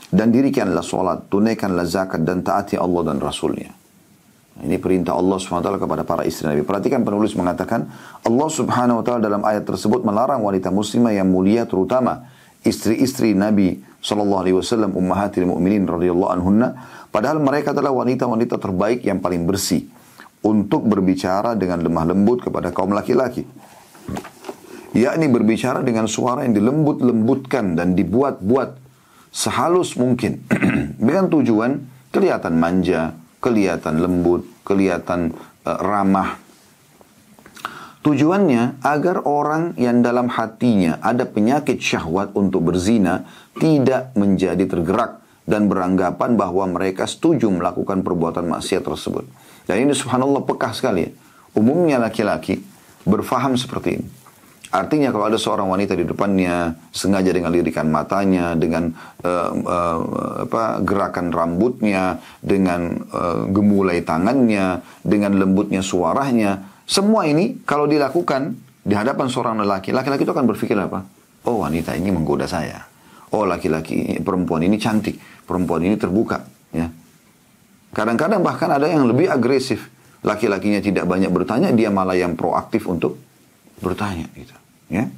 Dan dirikanlah solat, tunaikanlah zakat dan taati Allah dan Rasulnya. Ini perintah Allah SWT kepada para istri Nabi. Perhatikan penulis mengatakan, Allah Subhanahu Wa Taala dalam ayat tersebut melarang wanita muslimah yang mulia terutama istri-istri Nabi SAW, ummahatil mu'minin radhiyallahu anhunna, padahal mereka adalah wanita-wanita terbaik yang paling bersih, untuk berbicara dengan lemah lembut kepada kaum laki-laki. Yakni berbicara dengan suara yang dilembut-lembutkan dan dibuat-buat sehalus mungkin. Dengan tujuan kelihatan manja, kelihatan lembut, kelihatan ramah. Tujuannya agar orang yang dalam hatinya ada penyakit syahwat untuk berzina tidak menjadi tergerak dan beranggapan bahwa mereka setuju melakukan perbuatan maksiat tersebut. Dan ini subhanallah pekah sekali. Umumnya laki-laki berfaham seperti ini. Artinya kalau ada seorang wanita di depannya sengaja dengan lirikan matanya, dengan gerakan rambutnya, dengan gemulai tangannya, dengan lembutnya suaranya, semua ini kalau dilakukan di hadapan seorang laki, laki-laki itu akan berpikir apa? Oh, wanita ini menggoda saya. Oh, laki-laki perempuan ini cantik, perempuan ini terbuka, ya. Kadang-kadang bahkan ada yang lebih agresif. Laki-lakinya tidak banyak bertanya, dia malah yang proaktif untuk bertanya. Gitu. Ya.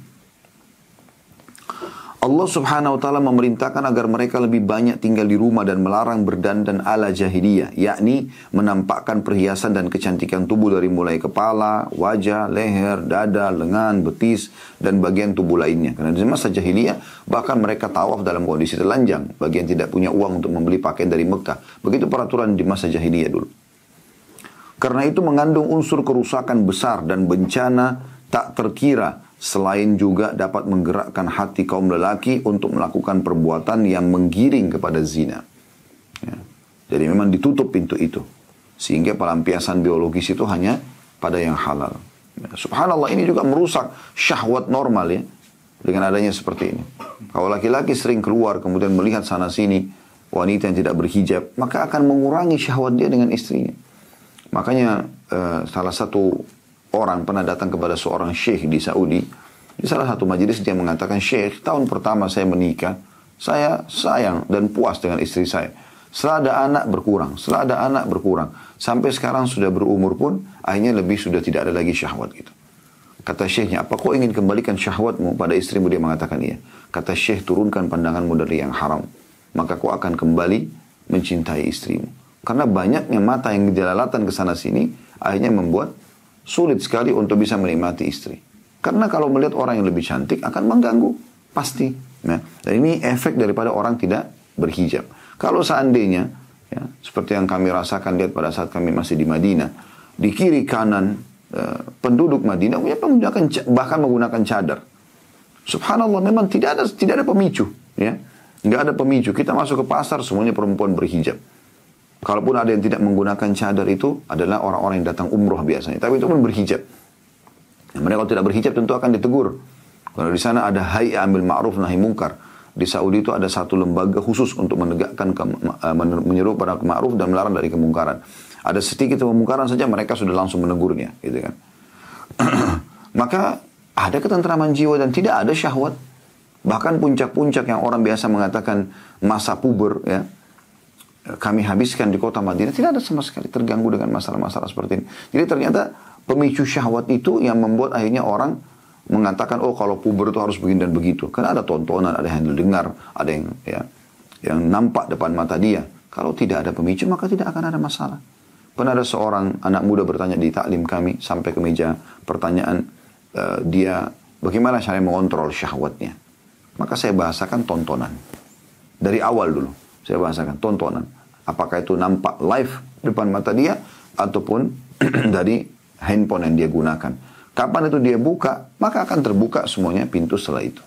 Allah Subhanahu Wa Taala memerintahkan agar mereka lebih banyak tinggal di rumah dan melarang berdandan ala jahiliyah, yakni menampakkan perhiasan dan kecantikan tubuh dari mulai kepala, wajah, leher, dada, lengan, betis, dan bagian tubuh lainnya. Karena di masa jahiliyah bahkan mereka tawaf dalam kondisi telanjang, bagian tidak punya uang untuk membeli pakaian dari Mekah. Begitu peraturan di masa jahiliyah dulu. Karena itu mengandung unsur kerusakan besar dan bencana tak terkira, selain juga dapat menggerakkan hati kaum lelaki untuk melakukan perbuatan yang menggiring kepada zina. Ya. Jadi memang ditutup pintu itu. Sehingga pelampiasan biologis itu hanya pada yang halal. Ya. Subhanallah, ini juga merusak syahwat normal ya. Dengan adanya seperti ini. Kalau laki-laki sering keluar kemudian melihat sana sini wanita yang tidak berhijab, maka akan mengurangi syahwat dia dengan istrinya. Makanya salah satu orang pernah datang kepada seorang syekh di Saudi. Di salah satu majelis dia mengatakan, "Syekh, tahun pertama saya menikah, saya sayang dan puas dengan istri saya. Setelah ada anak berkurang. Sampai sekarang sudah berumur pun, akhirnya sudah tidak ada lagi syahwat gitu." Kata syekhnya, "Apa kau ingin kembalikan syahwatmu pada istrimu?" Dia mengatakan, "Iya." Kata syekh, "Turunkan pandanganmu dari yang haram. Maka kau akan kembali mencintai istrimu." Karena banyaknya mata yang jelalatan ke sana sini, akhirnya membuat sulit sekali untuk bisa menikmati istri. Karena kalau melihat orang yang lebih cantik akan mengganggu, pasti. Nah, dan ini efek daripada orang tidak berhijab. Kalau seandainya, ya, seperti yang kami rasakan lihat pada saat kami masih di Madinah, di kiri kanan penduduk Madinah bahkan menggunakan cadar. Subhanallah, memang tidak ada pemicu, ya, nggak ada pemicu. Kita masuk ke pasar semuanya perempuan berhijab. Kalaupun ada yang tidak menggunakan cadar itu adalah orang-orang yang datang umroh biasanya, tapi itu pun berhijab. Mereka kalau tidak berhijab tentu akan ditegur. Kalau di sana ada hay'a amil ma'ruf nahi mungkar. Di Saudi itu ada satu lembaga khusus untuk menegakkan menyeru pada ma'ruf dan melarang dari kemungkaran. Ada sedikit kemungkaran saja mereka sudah langsung menegurnya, gitu kan. Maka ada ketentraman jiwa dan tidak ada syahwat. Bahkan puncak-puncak yang orang biasa mengatakan masa puber, ya, kami habiskan di kota Madinah, tidak ada sama sekali terganggu dengan masalah-masalah seperti ini. Jadi ternyata pemicu syahwat itu yang membuat akhirnya orang mengatakan, oh kalau puber itu harus begini dan begitu. Karena ada tontonan, ada yang dengar, ada yang nampak depan mata dia. Kalau tidak ada pemicu maka tidak akan ada masalah. Pernah ada seorang anak muda bertanya di taklim kami, sampai ke meja pertanyaan dia bagaimana cara mengontrol syahwatnya. Maka saya bahasakan tontonan. Dari awal dulu saya bahasakan tontonan. Apakah itu nampak live depan mata dia ataupun dari handphone yang dia gunakan. Kapan itu dia buka, maka akan terbuka semuanya pintu setelah itu.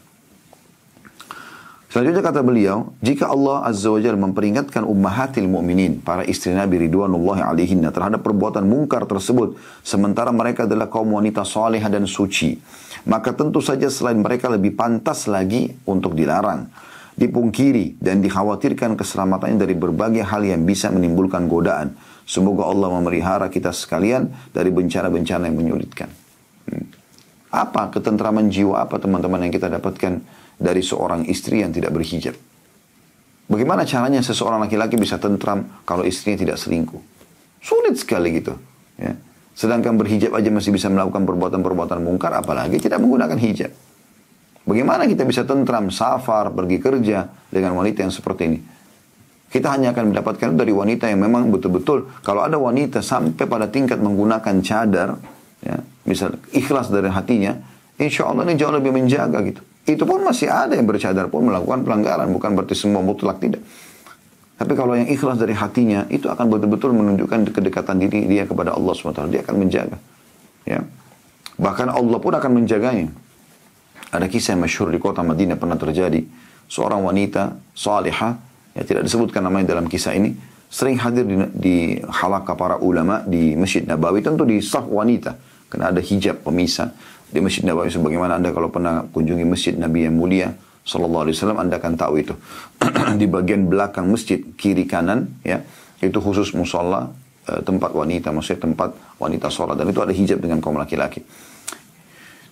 Selanjutnya kata beliau, jika Allah Azza wa Jalla memperingatkan ummahatil mu'minin, para istri Nabi ridwanullahi alaihinna, terhadap perbuatan mungkar tersebut, sementara mereka adalah kaum wanita salihah dan suci, maka tentu saja selain mereka lebih pantas lagi untuk dilarang, dipungkiri, dan dikhawatirkan keselamatannya dari berbagai hal yang bisa menimbulkan godaan. Semoga Allah memelihara kita sekalian dari bencana-bencana yang menyulitkan. Apa ketentraman jiwa, apa teman-teman yang kita dapatkan dari seorang istri yang tidak berhijab? Bagaimana caranya seseorang laki-laki bisa tentram kalau istrinya tidak selingkuh? Sulit sekali gitu, ya. Sedangkan berhijab aja masih bisa melakukan perbuatan-perbuatan mungkar, apalagi tidak menggunakan hijab. Bagaimana kita bisa tentram, safar, pergi kerja dengan wanita yang seperti ini? Kita hanya akan mendapatkan dari wanita yang memang betul-betul, kalau ada wanita sampai pada tingkat menggunakan cadar, ya, misal ikhlas dari hatinya, insya Allah ini jauh lebih menjaga gitu. Itu pun masih ada yang bercadar pun melakukan pelanggaran, bukan berarti semua mutlak, tidak. Tapi kalau yang ikhlas dari hatinya, itu akan betul-betul menunjukkan kedekatan diri dia kepada Allah SWT. Dia akan menjaga, ya. Bahkan Allah pun akan menjaganya. Ada kisah yang masyhur di kota Madinah pernah terjadi. Seorang wanita salihah, ya tidak disebutkan namanya dalam kisah ini, sering hadir di halaqah para ulama di Masjid Nabawi, tentu di saf wanita, karena ada hijab pemisah di Masjid Nabawi. Sebagaimana Anda kalau pernah kunjungi Masjid Nabi yang mulia Sallallahu Alaihi Wasallam, Anda akan tahu itu. Di bagian belakang masjid kiri kanan, ya, itu khusus musola, tempat wanita, maksudnya tempat wanita sholat, dan itu ada hijab dengan kaum laki-laki.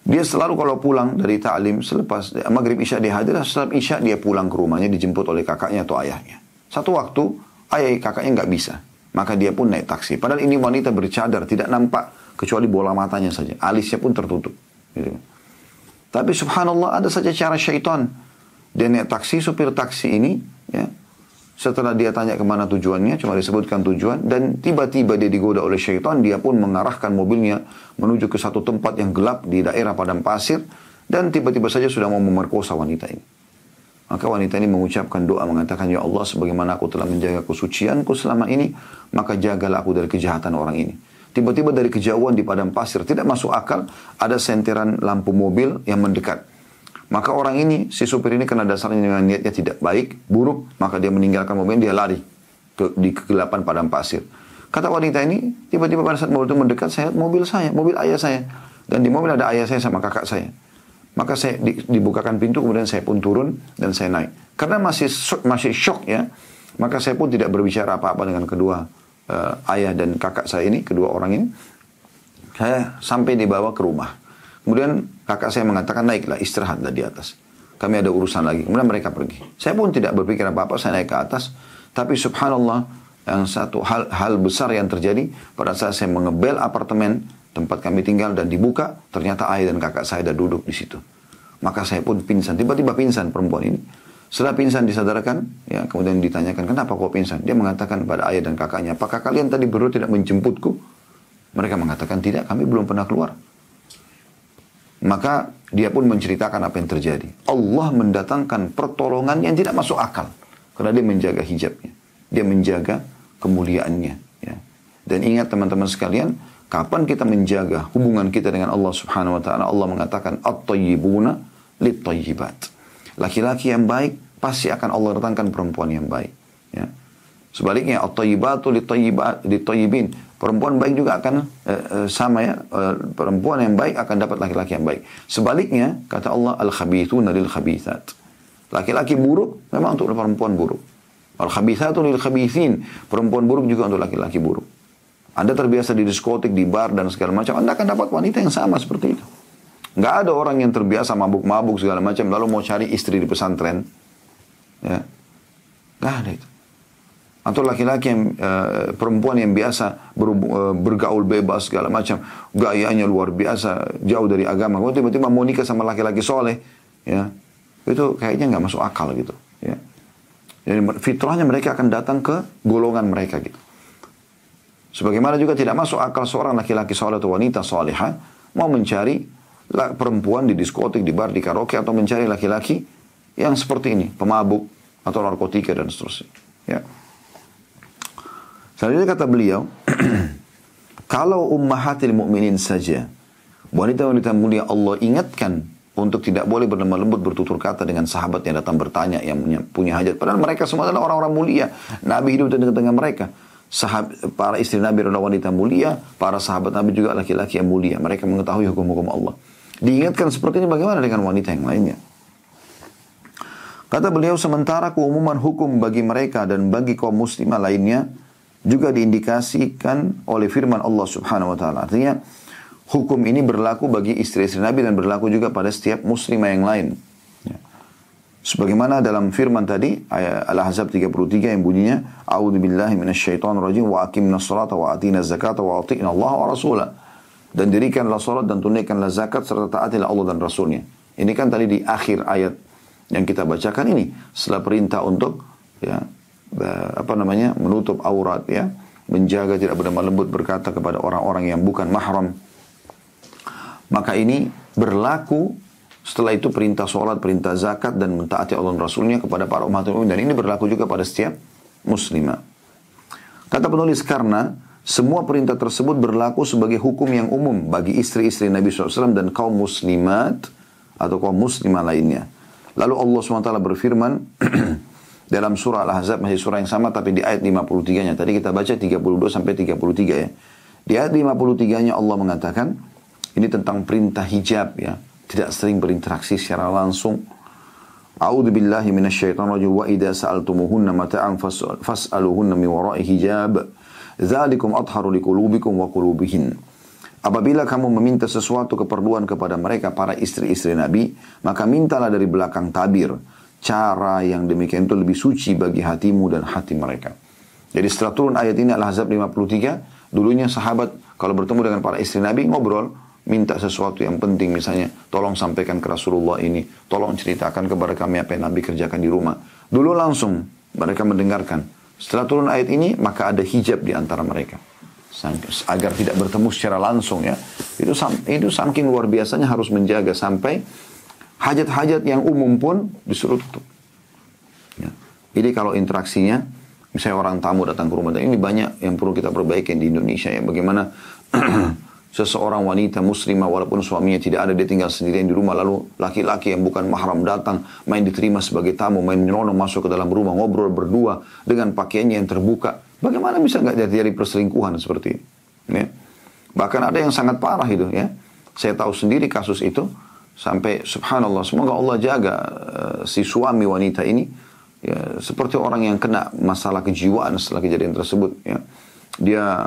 Dia selalu kalau pulang dari ta'lim, selepas maghrib isya dia hadir, setelah isya dia pulang ke rumahnya, dijemput oleh kakaknya atau ayahnya. Satu waktu ayah kakaknya nggak bisa, maka dia pun naik taksi. Padahal ini wanita bercadar, tidak nampak kecuali bola matanya saja, alisnya pun tertutup, gitu. Tapi subhanallah, ada saja cara syaitan. Dia naik taksi, supir taksi ini, ya, setelah dia tanya kemana tujuannya, cuma disebutkan tujuan, dan tiba-tiba dia digoda oleh syaitan, dia pun mengarahkan mobilnya menuju ke satu tempat yang gelap di daerah padang pasir, dan tiba-tiba saja sudah mau memerkosa wanita ini. Maka wanita ini mengucapkan doa, mengatakan, ya Allah, sebagaimana aku telah menjaga kesucianku selama ini, maka jagalah aku dari kejahatan orang ini. Tiba-tiba dari kejauhan di padang pasir, tidak masuk akal, ada senteran lampu mobil yang mendekat. Maka orang ini, si supir ini, karena dasarnya dengan niatnya tidak baik, buruk, maka dia meninggalkan mobil, dia lari di kegelapan padang pasir. Kata wanita ini, tiba-tiba pada saat mobil itu mendekat, saya lihat mobil ayah saya. Dan di mobil ada ayah saya sama kakak saya. Maka saya dibukakan pintu, kemudian saya pun turun dan saya naik. Karena masih shock, ya, maka saya pun tidak berbicara apa-apa dengan kedua ayah dan kakak saya ini, kedua orang ini. Saya sampai dibawa ke rumah. Kemudian kakak saya mengatakan, naiklah, istirahatlah di atas. Kami ada urusan lagi. Kemudian mereka pergi. Saya pun tidak berpikir apa-apa, saya naik ke atas. Tapi subhanallah, yang satu hal besar yang terjadi pada saat saya mengebel apartemen tempat kami tinggal dan dibuka, ternyata ayah dan kakak saya ada duduk di situ. Maka saya pun pingsan, tiba-tiba pingsan perempuan ini. Setelah pingsan disadarkan, ya kemudian ditanyakan, kenapa kau pingsan? Dia mengatakan pada ayah dan kakaknya, apakah kalian tadi berdua tidak menjemputku? Mereka mengatakan, tidak, kami belum pernah keluar. Maka dia pun menceritakan apa yang terjadi. Allah mendatangkan pertolongan yang tidak masuk akal. Karena dia menjaga hijabnya. Dia menjaga kemuliaannya. Ya. Dan ingat teman-teman sekalian, kapan kita menjaga hubungan kita dengan Allah subhanahu wa ta'ala, Allah mengatakan, at-tayyibuna lit-tayyibat. Laki-laki yang baik, pasti akan Allah datangkan perempuan yang baik. Ya. Sebaliknya, at-tayyibatu lit-tayyibin. Perempuan baik juga akan sama ya. Perempuan yang baik akan dapat laki-laki yang baik. Sebaliknya, kata Allah, al-khabithuna lil-khabithat. Laki-laki buruk memang untuk perempuan buruk. Al-khabithatu lil-khabithin. Perempuan buruk juga untuk laki-laki buruk. Anda terbiasa di diskotik, di bar, dan segala macam. Anda akan dapat wanita yang sama seperti itu. Nggak ada orang yang terbiasa mabuk-mabuk segala macam, lalu mau cari istri di pesantren. Ya. Nggak ada itu. Atau laki-laki yang perempuan yang biasa bergaul bebas segala macam, gayanya luar biasa, jauh dari agama. Kalau tiba-tiba mau nikah sama laki-laki soleh, ya itu kayaknya nggak masuk akal gitu. Ya. Jadi fitrahnya mereka akan datang ke golongan mereka gitu. Sebagaimana juga tidak masuk akal seorang laki-laki soleh atau wanita solehah mau mencari perempuan di diskotik, di bar, di karaoke, atau mencari laki-laki yang seperti ini, pemabuk atau narkotika dan seterusnya. Ya. Selanjutnya kata beliau, kalau ummahatil mu'minin saja, wanita-wanita mulia Allah ingatkan untuk tidak boleh berlemah lembut bertutur kata dengan sahabat yang datang bertanya, yang punya hajat. Padahal mereka semua adalah orang-orang mulia. Nabi hidup di tengah-tengah mereka. Para istri Nabi adalah wanita mulia, para sahabat Nabi juga laki-laki yang mulia. Mereka mengetahui hukum-hukum Allah. Diingatkan seperti ini, bagaimana dengan wanita yang lainnya? Kata beliau, sementara keumuman hukum bagi mereka dan bagi kaum muslimah lainnya juga diindikasikan oleh firman Allah subhanahu wa ta'ala. Artinya, hukum ini berlaku bagi istri-istri Nabi dan berlaku juga pada setiap muslimah yang lain. Ya. Sebagaimana dalam firman tadi, ayat Al-Ahzab 33 yang bunyinya, A'udhu billahi minasyaitonir rajim, wa aqimna salata wa atina zakata wa ati'na Allah wa rasulah. Dan dirikanlah salat dan tunaikanlah zakat serta taatilah Allah dan Rasulnya. Ini kan tadi di akhir ayat yang kita bacakan ini. Setelah perintah untuk ya, menutup aurat, ya, menjaga tidak berlemah lembut berkata kepada orang-orang yang bukan mahram. Maka ini berlaku setelah itu perintah sholat, perintah zakat dan mentaati Allah dan Rasulnya kepada para umat muslimin, dan ini berlaku juga pada setiap muslimah. Kata penulis, karena semua perintah tersebut berlaku sebagai hukum yang umum bagi istri-istri Nabi SAW dan kaum muslimat atau kaum muslimah lainnya. Lalu Allah SWT berfirman dalam surah Al-Ahzab, masih surah yang sama tapi di ayat 53-nya. Tadi kita baca 32 sampai 33 ya. Di ayat 53-nya Allah mengatakan, ini tentang perintah hijab ya. Tidak sering berinteraksi secara langsung. A'udzu billahi minasyaitonir rajim, wa idza sa'altumuhunna mata'an fas'aluhunna min wara'i hijab. Dzalikum athharu liqulubikum wa qulubihin. Apabila kamu meminta sesuatu keperluan kepada mereka para istri-istri Nabi, maka mintalah dari belakang tabir. Cara yang demikian itu lebih suci bagi hatimu dan hati mereka. Jadi setelah turun ayat ini Al-Ahzab 53, dulunya sahabat kalau bertemu dengan para istri Nabi ngobrol, minta sesuatu yang penting, misalnya tolong sampaikan ke Rasulullah ini, tolong ceritakan kepada kami apa yang Nabi kerjakan di rumah. Dulu langsung mereka mendengarkan. Setelah turun ayat ini, maka ada hijab di antara mereka. Agar tidak bertemu secara langsung ya. Itu saking luar biasanya harus menjaga sampai hajat-hajat yang umum pun disuruh tutup. Ya. Jadi kalau interaksinya, misalnya orang tamu datang ke rumah, ini banyak yang perlu kita perbaiki di Indonesia ya. Bagaimana seseorang wanita muslimah walaupun suaminya tidak ada, dia tinggal sendirian di rumah, lalu laki-laki yang bukan mahram datang, main diterima sebagai tamu, main menyelonong masuk ke dalam rumah, ngobrol berdua dengan pakaiannya yang terbuka. Bagaimana bisa nggak terjadi perselingkuhan seperti ini? Ya. Bahkan ada yang sangat parah itu ya. Saya tahu sendiri kasus itu, sampai subhanallah, semoga Allah jaga si suami wanita ini ya, seperti orang yang kena masalah kejiwaan setelah kejadian tersebut ya. Dia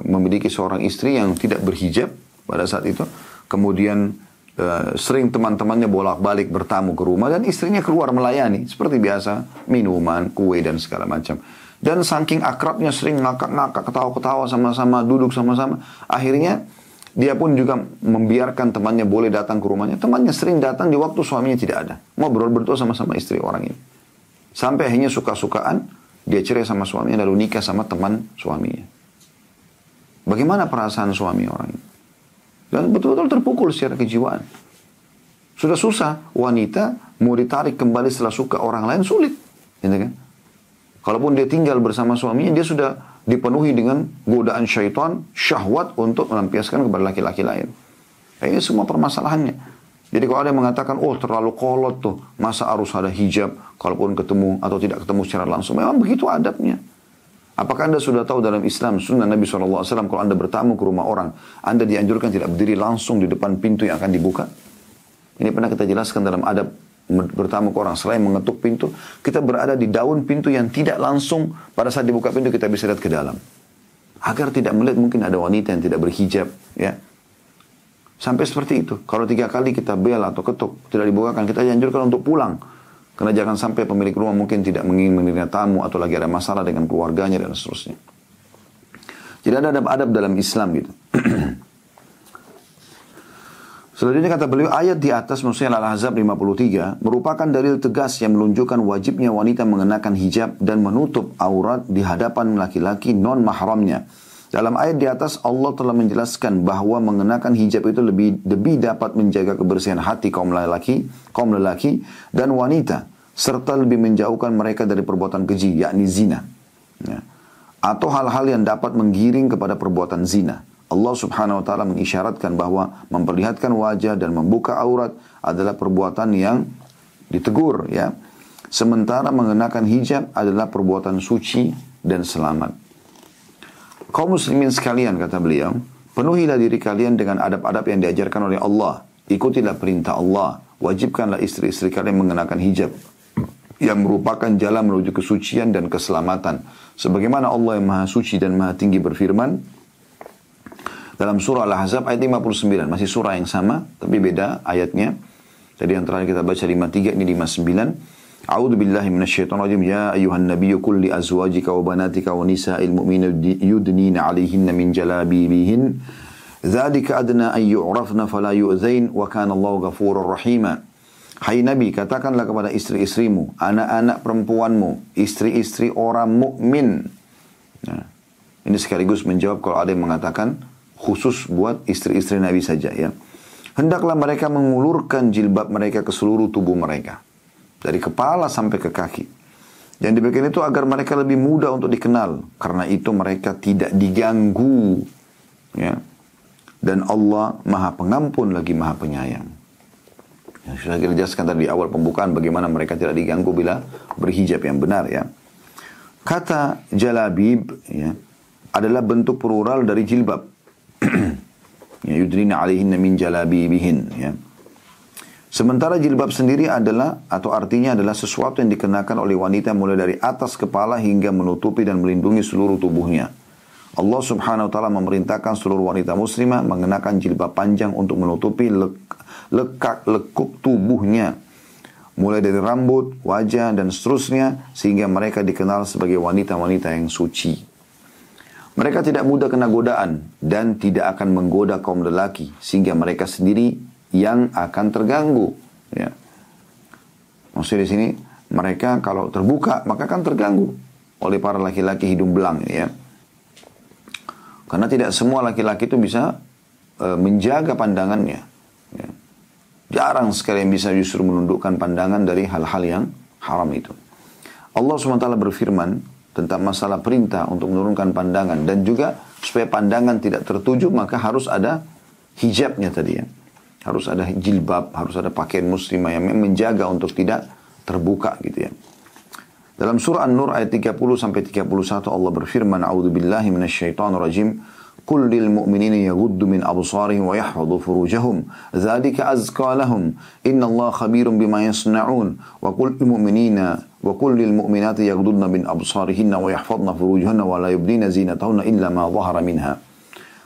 memiliki seorang istri yang tidak berhijab pada saat itu. Kemudian sering teman-temannya bolak-balik bertamu ke rumah dan istrinya keluar melayani seperti biasa, minuman, kue dan segala macam. Dan saking akrabnya sering ngakak-ngakak, ketawa-ketawa sama-sama, duduk sama-sama. Akhirnya dia pun juga membiarkan temannya boleh datang ke rumahnya. Temannya sering datang di waktu suaminya tidak ada. Ngobrol berdua sama-sama istri orang ini. Sampai akhirnya suka-sukaan, dia cerai sama suaminya lalu nikah sama teman suaminya. Bagaimana perasaan suami orang ini? Dan betul-betul terpukul secara kejiwaan. Sudah susah, wanita mau ditarik kembali setelah suka orang lain sulit. Gitu kan? Kalaupun dia tinggal bersama suaminya, dia sudah dipenuhi dengan godaan syaitan, syahwat untuk melampiaskan kepada laki-laki lain. Ini semua permasalahannya. Jadi kalau ada yang mengatakan, oh terlalu kolot tuh, masa harus ada hijab, kalaupun ketemu atau tidak ketemu secara langsung. Memang begitu adabnya. Apakah Anda sudah tahu dalam Islam, sunnah Nabi SAW, kalau Anda bertamu ke rumah orang, Anda dianjurkan tidak berdiri langsung di depan pintu yang akan dibuka? Ini pernah kita jelaskan dalam adab bertamu ke orang. Selain mengetuk pintu, kita berada di daun pintu yang tidak langsung pada saat dibuka pintu kita bisa lihat ke dalam. Agar tidak melihat mungkin ada wanita yang tidak berhijab. Ya. Sampai seperti itu. Kalau 3 kali kita bel atau ketuk, tidak dibukakan, kita dianjurkan untuk pulang. Karena jangan sampai pemilik rumah mungkin tidak ingin menerima tamu atau lagi ada masalah dengan keluarganya dan seterusnya. Jadi ada adab-adab dalam Islam gitu. Selanjutnya kata beliau, ayat di atas maksudnya Al-Ahzab 53 merupakan dalil tegas yang menunjukkan wajibnya wanita mengenakan hijab dan menutup aurat di hadapan laki-laki non-mahramnya. Dalam ayat di atas Allah telah menjelaskan bahwa mengenakan hijab itu lebih dapat menjaga kebersihan hati kaum lelaki dan wanita serta lebih menjauhkan mereka dari perbuatan keji yakni zina. Ya. Atau hal-hal yang dapat menggiring kepada perbuatan zina. Allah Subhanahu wa taala mengisyaratkan bahwa memperlihatkan wajah dan membuka aurat adalah perbuatan yang ditegur ya. Sementara mengenakan hijab adalah perbuatan suci dan selamat. Kaum muslimin sekalian, kata beliau, penuhilah diri kalian dengan adab-adab yang diajarkan oleh Allah. Ikutilah perintah Allah. Wajibkanlah istri-istri kalian mengenakan hijab yang merupakan jalan menuju kesucian dan keselamatan. Sebagaimana Allah yang maha suci dan maha tinggi berfirman dalam surah Al-Ahzab ayat 59. Masih surah yang sama, tapi beda ayatnya. Tadi yang terakhir kita baca 53, ini 59. A'udzu billahi minasyaitonir rajim. Ya ayuhan nabiyyu qul li azwajika wa banatika wa nisa'il mu'minina yudnina 'alaihinna min jalabibihin. Dzalika adna an yu'rafna fala yu'dzain wa kana Allahu ghafurur rahima. Hai Nabi, katakanlah kepada istri-istrimu, anak-anak perempuanmu, istri-istri orang mukmin. Nah, ini sekaligus menjawab kalau ada yang mengatakan khusus buat istri-istri Nabi saja ya. Hendaklah mereka mengulurkan jilbab mereka ke seluruh tubuh mereka. Dari kepala sampai ke kaki. Dan demikian itu agar mereka lebih mudah untuk dikenal. Karena itu mereka tidak diganggu. Ya. Dan Allah maha pengampun lagi maha penyayang. Yang sudah kita jelaskan tadi di awal pembukaan bagaimana mereka tidak diganggu bila berhijab yang benar ya. Kata jalabib ya, adalah bentuk plural dari jilbab. Ya, yudrina alaihinna min jalabibihin ya. Sementara jilbab sendiri adalah atau artinya adalah sesuatu yang dikenakan oleh wanita mulai dari atas kepala hingga menutupi dan melindungi seluruh tubuhnya. Allah Subhanahu wa taala memerintahkan seluruh wanita muslimah mengenakan jilbab panjang untuk menutupi lekuk tubuhnya mulai dari rambut, wajah dan seterusnya sehingga mereka dikenal sebagai wanita-wanita yang suci. Mereka tidak mudah kena godaan dan tidak akan menggoda kaum lelaki sehingga mereka sendiri yang akan terganggu. Ya. Maksudnya di sini mereka kalau terbuka maka akan terganggu oleh para laki-laki hidung belang ya. Karena tidak semua laki-laki itu bisa menjaga pandangannya. Ya. Jarang sekali yang bisa justru menundukkan pandangan dari hal-hal yang haram itu. Allah SWT berfirman tentang masalah perintah untuk menurunkan pandangan dan juga supaya pandangan tidak tertuju maka harus ada hijabnya tadi ya. Harus ada jilbab, harus ada pakaian muslimah yang menjaga untuk tidak terbuka gitu ya. Dalam surah An-Nur ayat 30 sampai 31 Allah berfirman, "A'udzubillahi minasyaitonir rajim. Qul lil mu'minina yaghuddu min absarihim wa yahfadhu furujahum. Dzalika azka lahum. Innallaha khabirum bima yasna'un. Wa qul lil mu'minina wa qul lil mu'minati yaghuddna min absarihinna wa yahfadhna furujahunna wa la yubdina zinatahunna illa ma dhahara minha."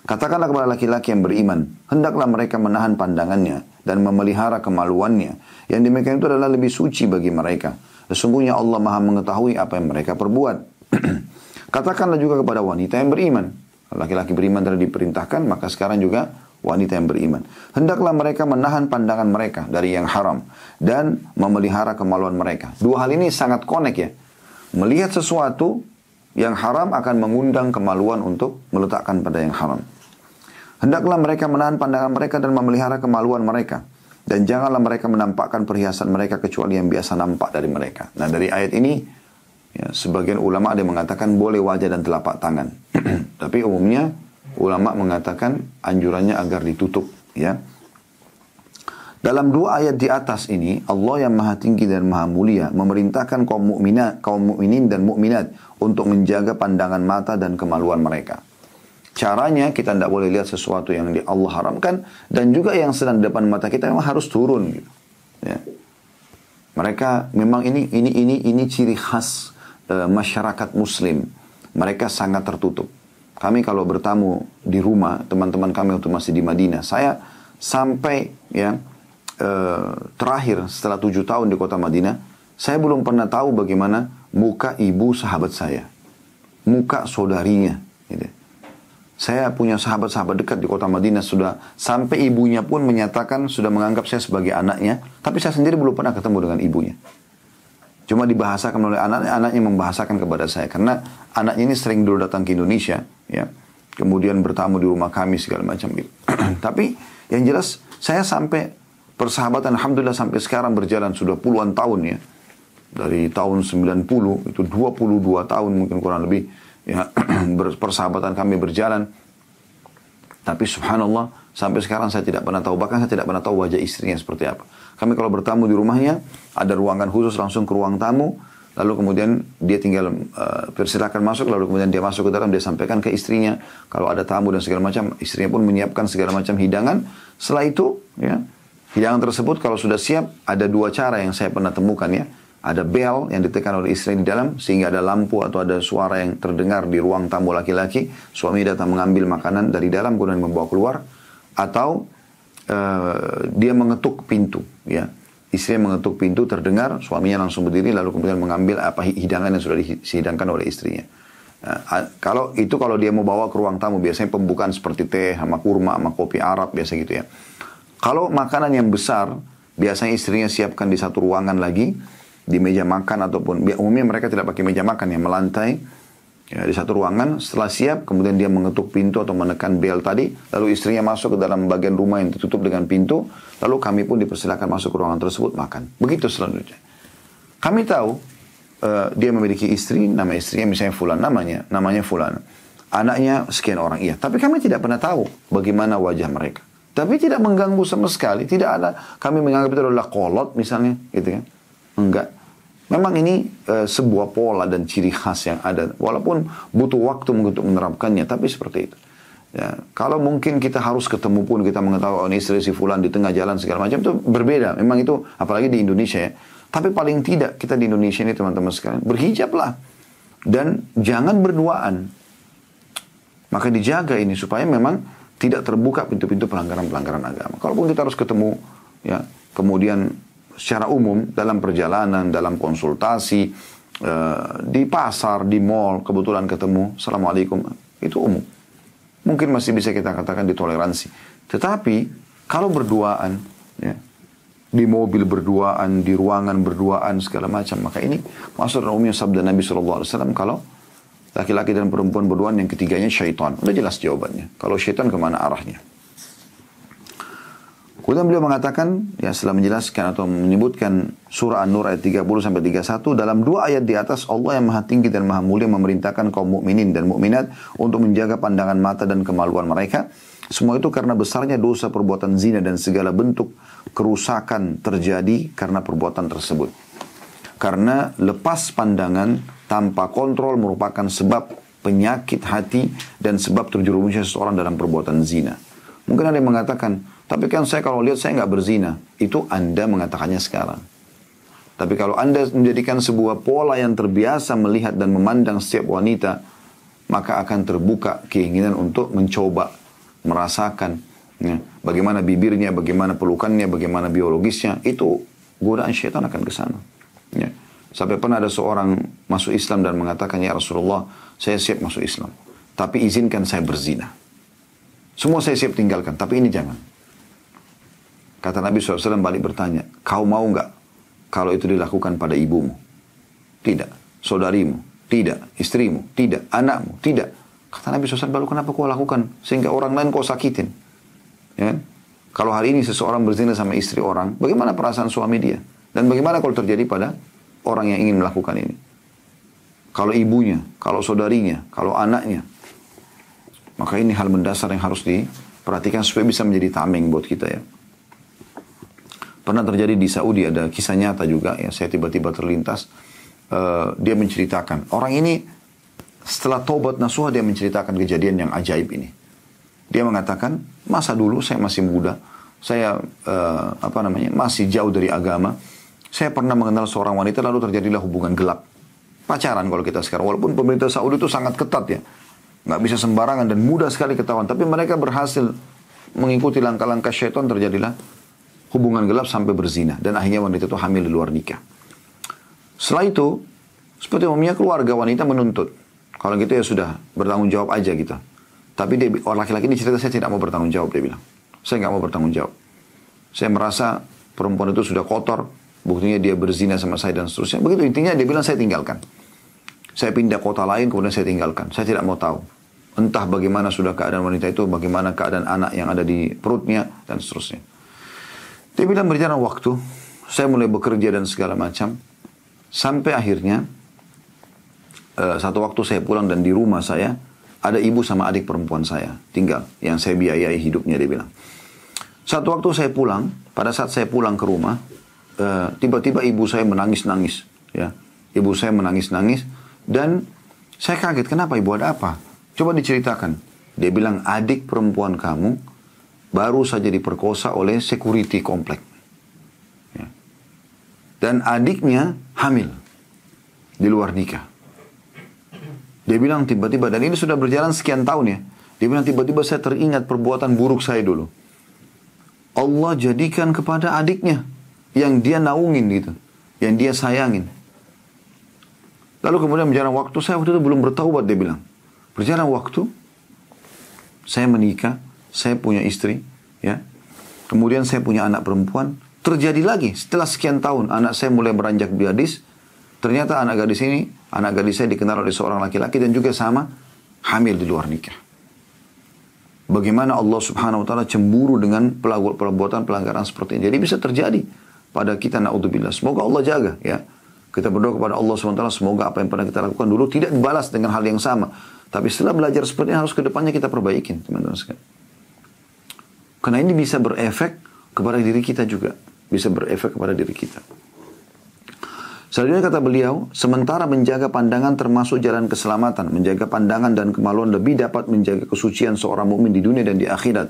Katakanlah kepada laki-laki yang beriman, hendaklah mereka menahan pandangannya dan memelihara kemaluannya. Yang demikian itu adalah lebih suci bagi mereka. Sesungguhnya Allah Maha mengetahui apa yang mereka perbuat. Katakanlah juga kepada wanita yang beriman. Laki-laki beriman telah diperintahkan, maka sekarang juga wanita yang beriman. Hendaklah mereka menahan pandangan mereka dari yang haram dan memelihara kemaluan mereka. Dua hal ini sangat konek ya. Melihat sesuatu yang haram akan mengundang kemaluan untuk meletakkan pada yang haram. Hendaklah mereka menahan pandangan mereka dan memelihara kemaluan mereka. Dan janganlah mereka menampakkan perhiasan mereka kecuali yang biasa nampak dari mereka. Nah dari ayat ini, ya, sebagian ulama ada yang mengatakan boleh wajah dan telapak tangan. Tapi umumnya ulama mengatakan anjurannya agar ditutup. Ya. Dalam dua ayat di atas ini, Allah yang maha tinggi dan maha mulia memerintahkan kaum mukminin dan mukminat untuk menjaga pandangan mata dan kemaluan mereka. Caranya kita tidak boleh lihat sesuatu yang Allah haramkan dan juga yang sedang di depan mata kita memang harus turun. Gitu. Ya. Mereka memang ini ciri khas masyarakat Muslim. Mereka sangat tertutup. Kami kalau bertamu di rumah teman-teman kami waktu masih di Madinah, saya sampai ya terakhir setelah 7 tahun di kota Madinah, saya belum pernah tahu bagaimana muka ibu sahabat saya, muka saudarinya. Gitu. Saya punya sahabat-sahabat dekat di kota Madinah sudah sampai ibunya pun menyatakan sudah menganggap saya sebagai anaknya, tapi saya sendiri belum pernah ketemu dengan ibunya. Cuma dibahasakan oleh anaknya membahasakan kepada saya karena anaknya ini sering dulu datang ke Indonesia, ya, kemudian bertamu di rumah kami segala macam gitu. Tapi yang jelas saya sampai persahabatan alhamdulillah sampai sekarang berjalan sudah puluhan tahun ya, dari tahun 90 itu 22 tahun mungkin kurang lebih. Ya, persahabatan kami berjalan. Tapi subhanallah sampai sekarang saya tidak pernah tahu, bahkan saya tidak pernah tahu wajah istrinya seperti apa. Kami kalau bertamu di rumahnya ada ruangan khusus langsung ke ruang tamu, lalu kemudian dia tinggal persilakan masuk, lalu kemudian dia masuk ke dalam, dia sampaikan ke istrinya kalau ada tamu dan segala macam, istrinya pun menyiapkan segala macam hidangan. Setelah itu ya, hidangan tersebut kalau sudah siap ada dua cara yang saya pernah temukan ya. Ada bel yang ditekan oleh istri di dalam sehingga ada lampu atau ada suara yang terdengar di ruang tamu laki-laki. Suami datang mengambil makanan dari dalam kemudian membawa keluar. Atau dia mengetuk pintu. Ya. Istri mengetuk pintu terdengar, suaminya langsung berdiri lalu kemudian mengambil apa hidangan yang sudah dihidangkan oleh istrinya. Kalau dia mau bawa ke ruang tamu biasanya pembukaan seperti teh sama kurma sama kopi Arab biasa gitu ya. Kalau makanan yang besar biasanya istrinya siapkan di satu ruangan lagi. Di meja makan ataupun umumnya mereka tidak pakai meja makan ya, melantai ya, di satu ruangan. Setelah siap kemudian dia mengetuk pintu atau menekan bel tadi, lalu istrinya masuk ke dalam bagian rumah yang ditutup dengan pintu, lalu kami pun dipersilakan masuk ke ruangan tersebut makan. Begitu selanjutnya. Kami tahu dia memiliki istri, nama istrinya misalnya Fulan, namanya Fulan, anaknya sekian orang, iya, tapi kami tidak pernah tahu bagaimana wajah mereka. Tapi tidak mengganggu sama sekali, tidak ada kami menganggap itu adalah kolot misalnya gitu kan. Enggak. Memang ini sebuah pola dan ciri khas yang ada. Walaupun butuh waktu untuk menerapkannya. Tapi seperti itu. Ya, kalau mungkin kita harus ketemu pun kita mengetahui ini istri si Fulan di tengah jalan segala macam itu berbeda. Memang itu apalagi di Indonesia ya. Tapi paling tidak kita di Indonesia ini teman-teman sekalian. Berhijablah. Dan jangan berduaan. Maka dijaga ini supaya memang tidak terbuka pintu-pintu pelanggaran-pelanggaran agama. Kalaupun kita harus ketemu ya kemudian secara umum dalam perjalanan, dalam konsultasi, di pasar, di mall, kebetulan ketemu, Assalamualaikum, itu umum. Mungkin masih bisa kita katakan ditoleransi. Tetapi kalau berduaan, ya, di mobil berduaan, di ruangan berduaan, segala macam, maka ini masuk dalam umumnya sabda Nabi SAW, kalau laki-laki dan perempuan berduaan yang ketiganya syaitan. Udah jelas jawabannya. Kalau syaitan kemana arahnya? Kemudian beliau mengatakan, ya setelah menjelaskan atau menyebutkan surah An-Nur ayat 30-31, dalam dua ayat di atas Allah yang maha tinggi dan maha mulia memerintahkan kaum mukminin dan mukminat untuk menjaga pandangan mata dan kemaluan mereka. Semua itu karena besarnya dosa perbuatan zina dan segala bentuk kerusakan terjadi karena perbuatan tersebut. Karena lepas pandangan tanpa kontrol merupakan sebab penyakit hati dan sebab terjerumusnya seseorang dalam perbuatan zina. Mungkin ada yang mengatakan, tapi kan saya kalau lihat saya nggak berzina. Itu Anda mengatakannya sekarang. Tapi kalau Anda menjadikan sebuah pola yang terbiasa melihat dan memandang setiap wanita, maka akan terbuka keinginan untuk mencoba merasakan ya, bagaimana bibirnya, bagaimana pelukannya, bagaimana biologisnya, itu godaan syaitan akan ke sana. Ya. Sampai pernah ada seorang masuk Islam dan mengatakan, ya Rasulullah, saya siap masuk Islam, tapi izinkan saya berzina. Semua saya siap tinggalkan, tapi ini jangan. Kata Nabi SAW balik bertanya, kau mau nggak kalau itu dilakukan pada ibumu? Tidak. Saudarimu? Tidak. Istrimu? Tidak. Anakmu? Tidak. Kata Nabi SAW, lalu kenapa kau lakukan? Sehingga orang lain kau sakitin. Ya? Kalau hari ini seseorang berzina sama istri orang, bagaimana perasaan suami dia? Dan bagaimana kalau terjadi pada orang yang ingin melakukan ini? Kalau ibunya, kalau saudarinya, kalau anaknya. Maka ini hal mendasar yang harus diperhatikan supaya bisa menjadi tameng buat kita ya. Pernah terjadi di Saudi, ada kisah nyata juga ya, saya tiba-tiba terlintas. Dia menceritakan, orang ini setelah taubat nasuha dia menceritakan kejadian yang ajaib ini. Dia mengatakan, masa dulu saya masih muda, saya masih jauh dari agama. Saya pernah mengenal seorang wanita, lalu terjadilah hubungan gelap. Pacaran kalau kita sekarang, walaupun pemerintah Saudi itu sangat ketat ya. Nggak bisa sembarangan dan mudah sekali ketahuan. Tapi mereka berhasil mengikuti langkah-langkah syaitan, terjadilah hubungan gelap sampai berzina. Dan akhirnya wanita itu hamil di luar nikah. Setelah itu, seperti umumnya keluarga wanita menuntut. Kalau gitu ya sudah, bertanggung jawab aja gitu. Tapi dia, laki-laki ini cerita, saya tidak mau bertanggung jawab, dia bilang. Saya nggak mau bertanggung jawab. Saya merasa perempuan itu sudah kotor, buktinya dia berzina sama saya dan seterusnya. Begitu intinya dia bilang saya tinggalkan. Saya pindah kota lain, kemudian saya tinggalkan. Saya tidak mau tahu. Entah bagaimana sudah keadaan wanita itu, bagaimana keadaan anak yang ada di perutnya, dan seterusnya. Dia bilang berjalan waktu, saya mulai bekerja dan segala macam. Sampai akhirnya, satu waktu saya pulang dan di rumah saya, ada ibu sama adik perempuan saya tinggal. Yang saya biayai hidupnya, dia bilang. Satu waktu saya pulang, pada saat saya pulang ke rumah, tiba-tiba ibu saya menangis-nangis. Ya. Ibu saya menangis-nangis. Dan saya kaget, kenapa ibu, ada apa? Coba diceritakan. Dia bilang, adik perempuan kamu baru saja diperkosa oleh security komplek. Ya. Dan adiknya hamil di luar nikah. Dia bilang tiba-tiba, dan ini sudah berjalan sekian tahun ya. Dia bilang tiba-tiba saya teringat perbuatan buruk saya dulu. Allah jadikan kepada adiknya yang dia naungin gitu, yang dia sayangin. Lalu kemudian berjalan waktu, saya waktu itu belum bertaubat, dia bilang. Berjalan waktu, saya menikah, saya punya istri, ya. Kemudian saya punya anak perempuan. Terjadi lagi, setelah sekian tahun, anak saya mulai beranjak gadis. Ternyata anak gadis saya dikenal oleh seorang laki-laki dan juga sama, hamil di luar nikah. Bagaimana Allah subhanahu wa ta'ala cemburu dengan perbuatan pelanggaran seperti ini. Jadi bisa terjadi pada kita, na'udzubillah. Semoga Allah jaga, ya. Kita berdoa kepada Allah SWT, semoga apa yang pernah kita lakukan dulu tidak dibalas dengan hal yang sama. Tapi setelah belajar seperti ini, harus ke depannya kita perbaikin, teman-teman sekalian. Karena ini bisa berefek kepada diri kita juga. Bisa berefek kepada diri kita. Selanjutnya kata beliau, sementara menjaga pandangan termasuk jalan keselamatan. Menjaga pandangan dan kemaluan lebih dapat menjaga kesucian seorang mukmin di dunia dan di akhirat.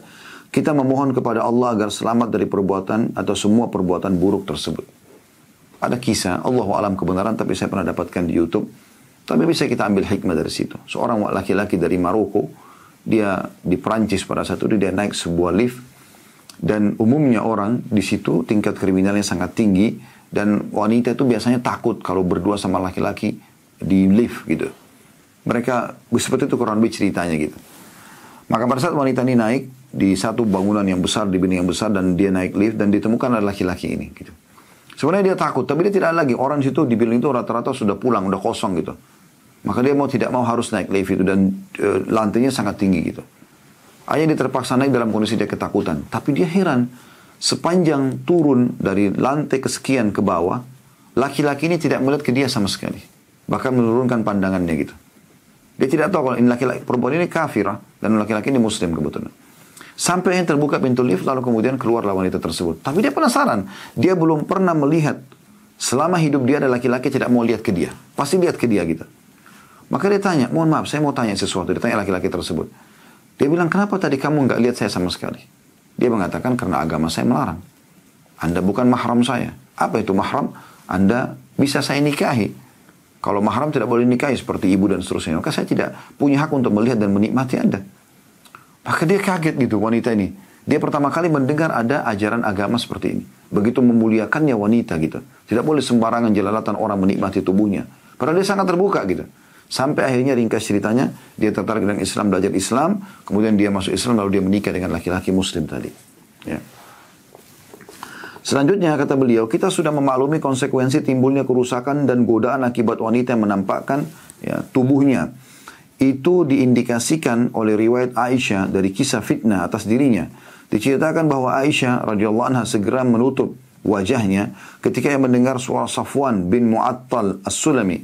Kita memohon kepada Allah agar selamat dari perbuatan atau semua perbuatan buruk tersebut. Ada kisah, Allahu alam kebenaran, tapi saya pernah dapatkan di YouTube. Tapi bisa kita ambil hikmah dari situ. Seorang laki-laki dari Maroko, dia di Perancis pada saat itu, dia naik sebuah lift. Dan umumnya orang di situ tingkat kriminalnya sangat tinggi. Dan wanita itu biasanya takut kalau berdua sama laki-laki di lift gitu. Mereka, seperti itu kurang lebih ceritanya gitu. Maka pada saat wanita ini naik di satu bangunan yang besar, di building yang besar, dan dia naik lift, dan ditemukan ada laki-laki ini gitu. Sebenarnya dia takut, tapi dia tidak ada lagi. Orang di situ di building itu rata-rata sudah pulang, udah kosong gitu. Maka dia mau tidak mau harus naik lift itu, dan lantainya sangat tinggi gitu. Akhirnya dia terpaksa naik dalam kondisi dia ketakutan. Tapi dia heran, sepanjang turun dari lantai kesekian ke bawah, laki-laki ini tidak melihat ke dia sama sekali. Bahkan menurunkan pandangannya gitu. Dia tidak tahu kalau ini laki-laki, perempuan ini kafirah, dan laki-laki ini muslim kebetulan. Sampai yang terbuka pintu lift, lalu kemudian keluarlah wanita tersebut. Tapi dia penasaran. Dia belum pernah melihat. Selama hidup dia ada laki-laki tidak mau lihat ke dia. Pasti lihat ke dia gitu. Maka dia tanya, mohon maaf saya mau tanya sesuatu. Dia tanya laki-laki tersebut. Dia bilang, kenapa tadi kamu nggak lihat saya sama sekali? Dia mengatakan, karena agama saya melarang. Anda bukan mahram saya. Apa itu mahram? Anda bisa saya nikahi. Kalau mahram tidak boleh nikahi seperti ibu dan seterusnya. Maka saya tidak punya hak untuk melihat dan menikmati Anda. Maka dia kaget gitu wanita ini. Dia pertama kali mendengar ada ajaran agama seperti ini. Begitu memuliakannya wanita gitu. Tidak boleh sembarangan jelalatan orang menikmati tubuhnya. Padahal dia sangat terbuka gitu. Sampai akhirnya ringkas ceritanya, dia tertarik dengan Islam, belajar Islam. Kemudian dia masuk Islam, lalu dia menikah dengan laki-laki muslim tadi. Ya. Selanjutnya kata beliau, kita sudah memaklumi konsekuensi timbulnya kerusakan dan godaan akibat wanita yang menampakkan tubuhnya. Itu diindikasikan oleh riwayat Aisyah dari kisah fitnah atas dirinya. Diceritakan bahwa Aisyah radhiyallahu anha segera menutup wajahnya ketika ia mendengar suara Safwan bin Mu'attal As-Sulami.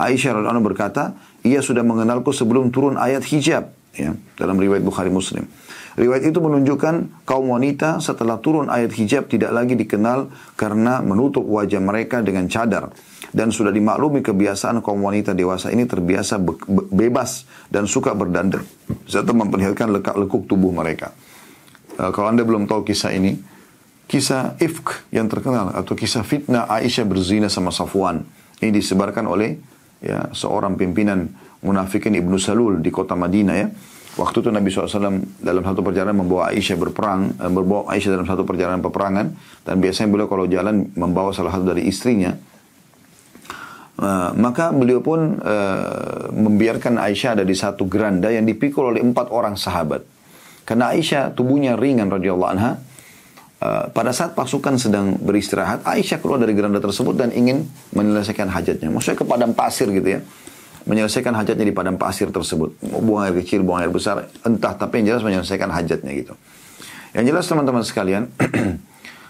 Aisyah radhiyallahu anha berkata, ia sudah mengenalku sebelum turun ayat hijab. Ya, dalam riwayat Bukhari Muslim. Riwayat itu menunjukkan kaum wanita setelah turun ayat hijab tidak lagi dikenal karena menutup wajah mereka dengan cadar. Dan sudah dimaklumi kebiasaan kaum wanita dewasa ini terbiasa bebas dan suka berdandan serta memperlihatkan lekuk tubuh mereka. Kalau Anda belum tahu kisah ini, kisah ifk yang terkenal atau kisah fitnah Aisyah berzina sama Safwan. Ini disebarkan oleh seorang pimpinan munafikin Ibnu Salul di kota Madinah ya. Waktu itu Nabi SAW dalam satu perjalanan membawa Aisyah membawa Aisyah dalam satu perjalanan peperangan. Dan biasanya beliau kalau jalan membawa salah satu dari istrinya. Maka beliau pun membiarkan Aisyah ada di satu geranda yang dipikul oleh 4 orang sahabat. Karena Aisyah tubuhnya ringan radhiyallahu anha. Pada saat pasukan sedang beristirahat, Aisyah keluar dari geranda tersebut dan ingin menyelesaikan hajatnya. Maksudnya ke padang pasir gitu ya. Menyelesaikan hajatnya di padang pasir tersebut. Buang air kecil, buang air besar, entah, tapi yang jelas menyelesaikan hajatnya gitu. Yang jelas teman-teman sekalian,